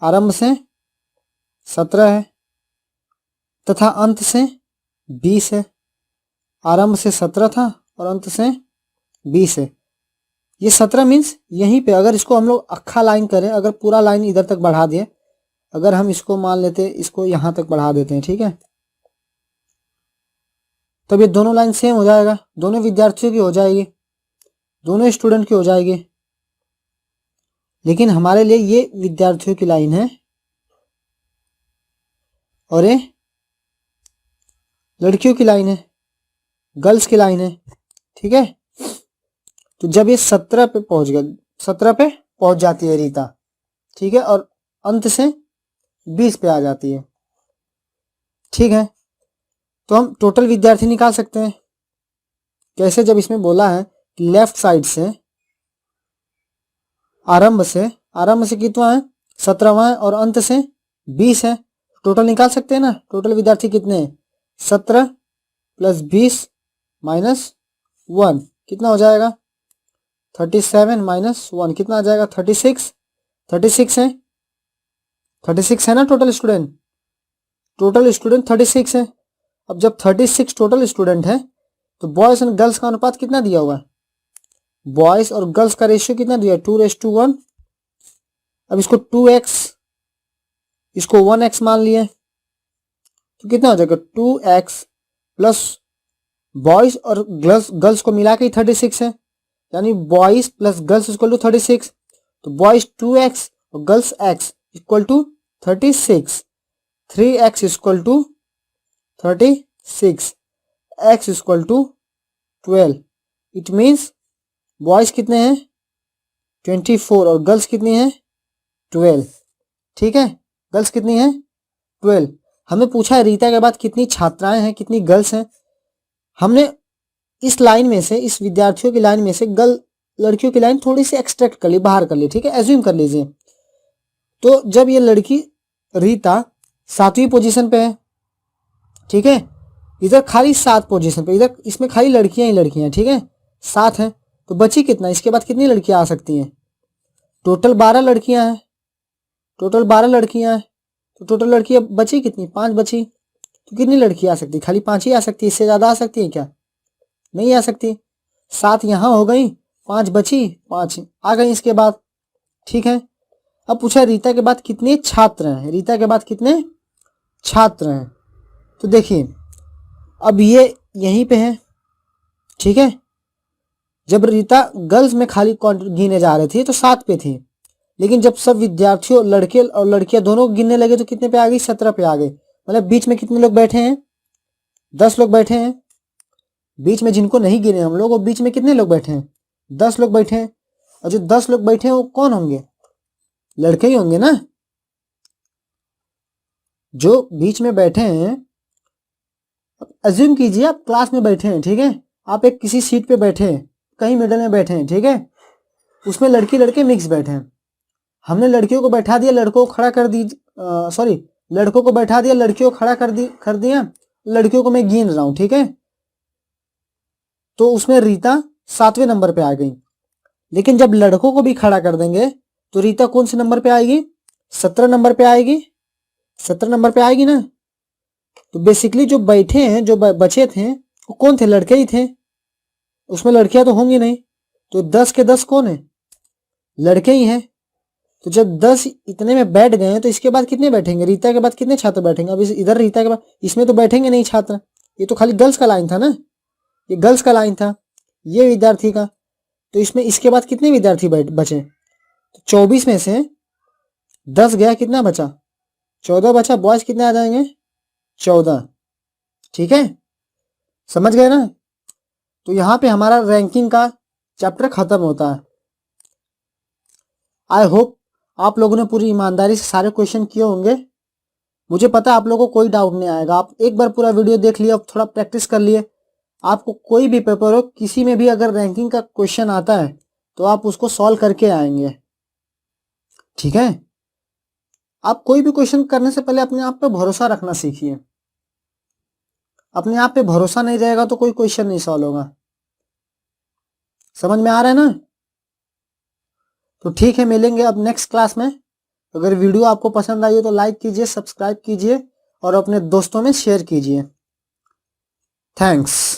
आरंभ से 17 है तथा अंत से 20 है। आरंभ से 17 था और अंत से 20 है। ये 17 मीन्स यहीं पे, अगर इसको हम लोग अक्खा लाइन करें, अगर पूरा लाइन इधर तक बढ़ा दिए, अगर हम इसको मान लेते इसको यहां तक बढ़ा देते हैं, ठीक है, तब ये दोनों लाइन सेम हो जाएगा, दोनों विद्यार्थियों की हो जाएगी, दोनों स्टूडेंट की हो जाएगी। लेकिन हमारे लिए ये विद्यार्थियों की लाइन है और ये लड़कियों की लाइन है, गर्ल्स की लाइन है। ठीक है, तो जब ये 17 पे पहुंच गया, 17 पे पहुंच जाती है रीता, ठीक है, और अंत से 20 पे आ जाती है। ठीक है, तो हम टोटल विद्यार्थी निकाल सकते हैं। कैसे? जब इसमें बोला है कि लेफ्ट साइड से आरंभ से कितना है? 17वां है और अंत से 20 है। टोटल निकाल सकते हैं ना। टोटल विद्यार्थी कितने हैं? 17 प्लस 20 माइनस 1 कितना हो जाएगा? 37 माइनस 1 कितना आ जाएगा? 36 है। 36 है ना टोटल स्टूडेंट। टोटल स्टूडेंट 36 है। अब जब 36 टोटल स्टूडेंट है तो बॉयज एंड गर्ल्स का अनुपात कितना दिया हुआ है? बॉयज और गर्ल्स का रेशियो कितना दिया है? 2:1। अब इसको 2x, इसको 1x मान लिया, तो कितना हो जाएगा? 2x प्लस बॉयज और गर्ल्स को मिला के 36 है, यानी boys plus girls equal to 36। तो बॉयज 2x और girls x equal to 36। 3x equal to 36, x equal to 12। It means boys कितने हैं? 24 और गर्ल्स कितनी हैं? 12। ठीक है, गर्ल्स कितनी हैं? 12। हमें पूछा है रीता के बाद कितनी छात्राएं हैं, कितनी गर्ल्स हैं। हमने इस लाइन में से, इस विद्यार्थियों की लाइन में से लड़कियों की लाइन थोड़ी सी एक्सट्रैक्ट कर ली, बाहर कर ली। ठीक है, एज्यूम कर लीजिए। तो जब ये लड़की रीता 7वीं पोजीशन पे है, ठीक है, इधर खाली 7 पोजीशन पे, इधर इसमें खाली लड़कियां ही लड़कियां, ठीक है, 7 हैं, तो बची कितना? इसके बाद कितनी लड़कियां आ सकती हैं? टोटल 12 लड़कियां हैं। टोटल 12 लड़कियां हैं, तो टोटल लड़कियां बची कितनी? 5 बची। तो कितनी लड़की आ सकती? खाली 5 ही आ सकती है। इससे ज्यादा आ सकती है क्या? नहीं आ सकती। 7 यहां हो गई, 5 बची, 5 आ गई इसके बाद। ठीक है, अब पूछा रीता के बाद कितने छात्र हैं? रीता के बाद कितने छात्र हैं? तो देखिए, अब ये यहीं पे है। ठीक है, जब रीता गर्ल्स में खाली गिने जा रहे थे तो 7 पे थी, लेकिन जब सब विद्यार्थियों, लड़के और लड़कियां दोनों गिनने लगे तो कितने पे आ गई? 17 पे आ गई। मतलब बीच में कितने लोग बैठे हैं? 10 लोग बैठे हैं। बीच में जिनको नहीं गिने हम लोग, वो बीच में कितने लोग बैठे हैं? 10 लोग बैठे हैं। और जो 10 लोग बैठे हैं वो कौन होंगे? लड़के ही होंगे ना। जो बीच में बैठे हैं, अज्यूम कीजिए आप क्लास में बैठे हैं, ठीक है, आप एक किसी सीट पे बैठे हैं, कहीं मिडल में बैठे हैं, ठीक है, उसमें लड़की लड़के मिक्स बैठे हैं। हमने लड़कियों को बैठा दिया, लड़कों को खड़ा कर दी, सॉरी, लड़कों को बैठा दिया, लड़कियों को खड़ा कर दिया, लड़कियों को मैं गिन रहा हूं, ठीक है। तो उसमें रीता 7वें नंबर पे आ गई। लेकिन जब लड़कों को भी खड़ा कर देंगे तो रीता कौन से नंबर पे आएगी? 17 नंबर पे आएगी। 17 नंबर पे आएगी ना। तो बेसिकली जो बैठे हैं, जो बचे थे, वो कौन थे? लड़के ही थे। उसमें लड़कियां तो होंगी नहीं। तो 10 के 10 कौन है? लड़के ही हैं। तो जब 10 इतने में बैठ गए तो इसके बाद कितने बैठेंगे? रीता के बाद कितने छात्र बैठेंगे? अब इधर रीता के बाद इसमें तो बैठेंगे नहीं छात्र। ये तो खाली गर्ल्स का लाइन था ना, ये गर्ल्स का लाइन था, ये विद्यार्थी का। तो इसमें इसके बाद कितने विद्यार्थी बचे? तो 24 में से 10 गया, कितना बचा? 14 बचा। बॉयज कितने आ जाएंगे? 14। ठीक है, समझ गए ना। तो यहां पे हमारा रैंकिंग का चैप्टर खत्म होता है। आई होप आप लोगों ने पूरी ईमानदारी से सारे क्वेश्चन किए होंगे। मुझे पता है आप लोगों को कोई डाउट नहीं आएगा। आप एक बार पूरा वीडियो देख लिए, अब थोड़ा प्रैक्टिस कर लिए, आपको कोई भी पेपर हो, किसी में भी अगर रैंकिंग का क्वेश्चन आता है तो आप उसको सॉल्व करके आएंगे। ठीक है, आप कोई भी क्वेश्चन करने से पहले अपने आप पे भरोसा रखना सीखिए। अपने आप पे भरोसा नहीं रहेगा तो कोई क्वेश्चन नहीं सॉल्व होगा। समझ में आ रहा है ना। तो ठीक है, मिलेंगे अब नेक्स्ट क्लास में। अगर वीडियो आपको पसंद आई हो तो लाइक कीजिए, सब्सक्राइब कीजिए और अपने दोस्तों में शेयर कीजिए। थैंक्स।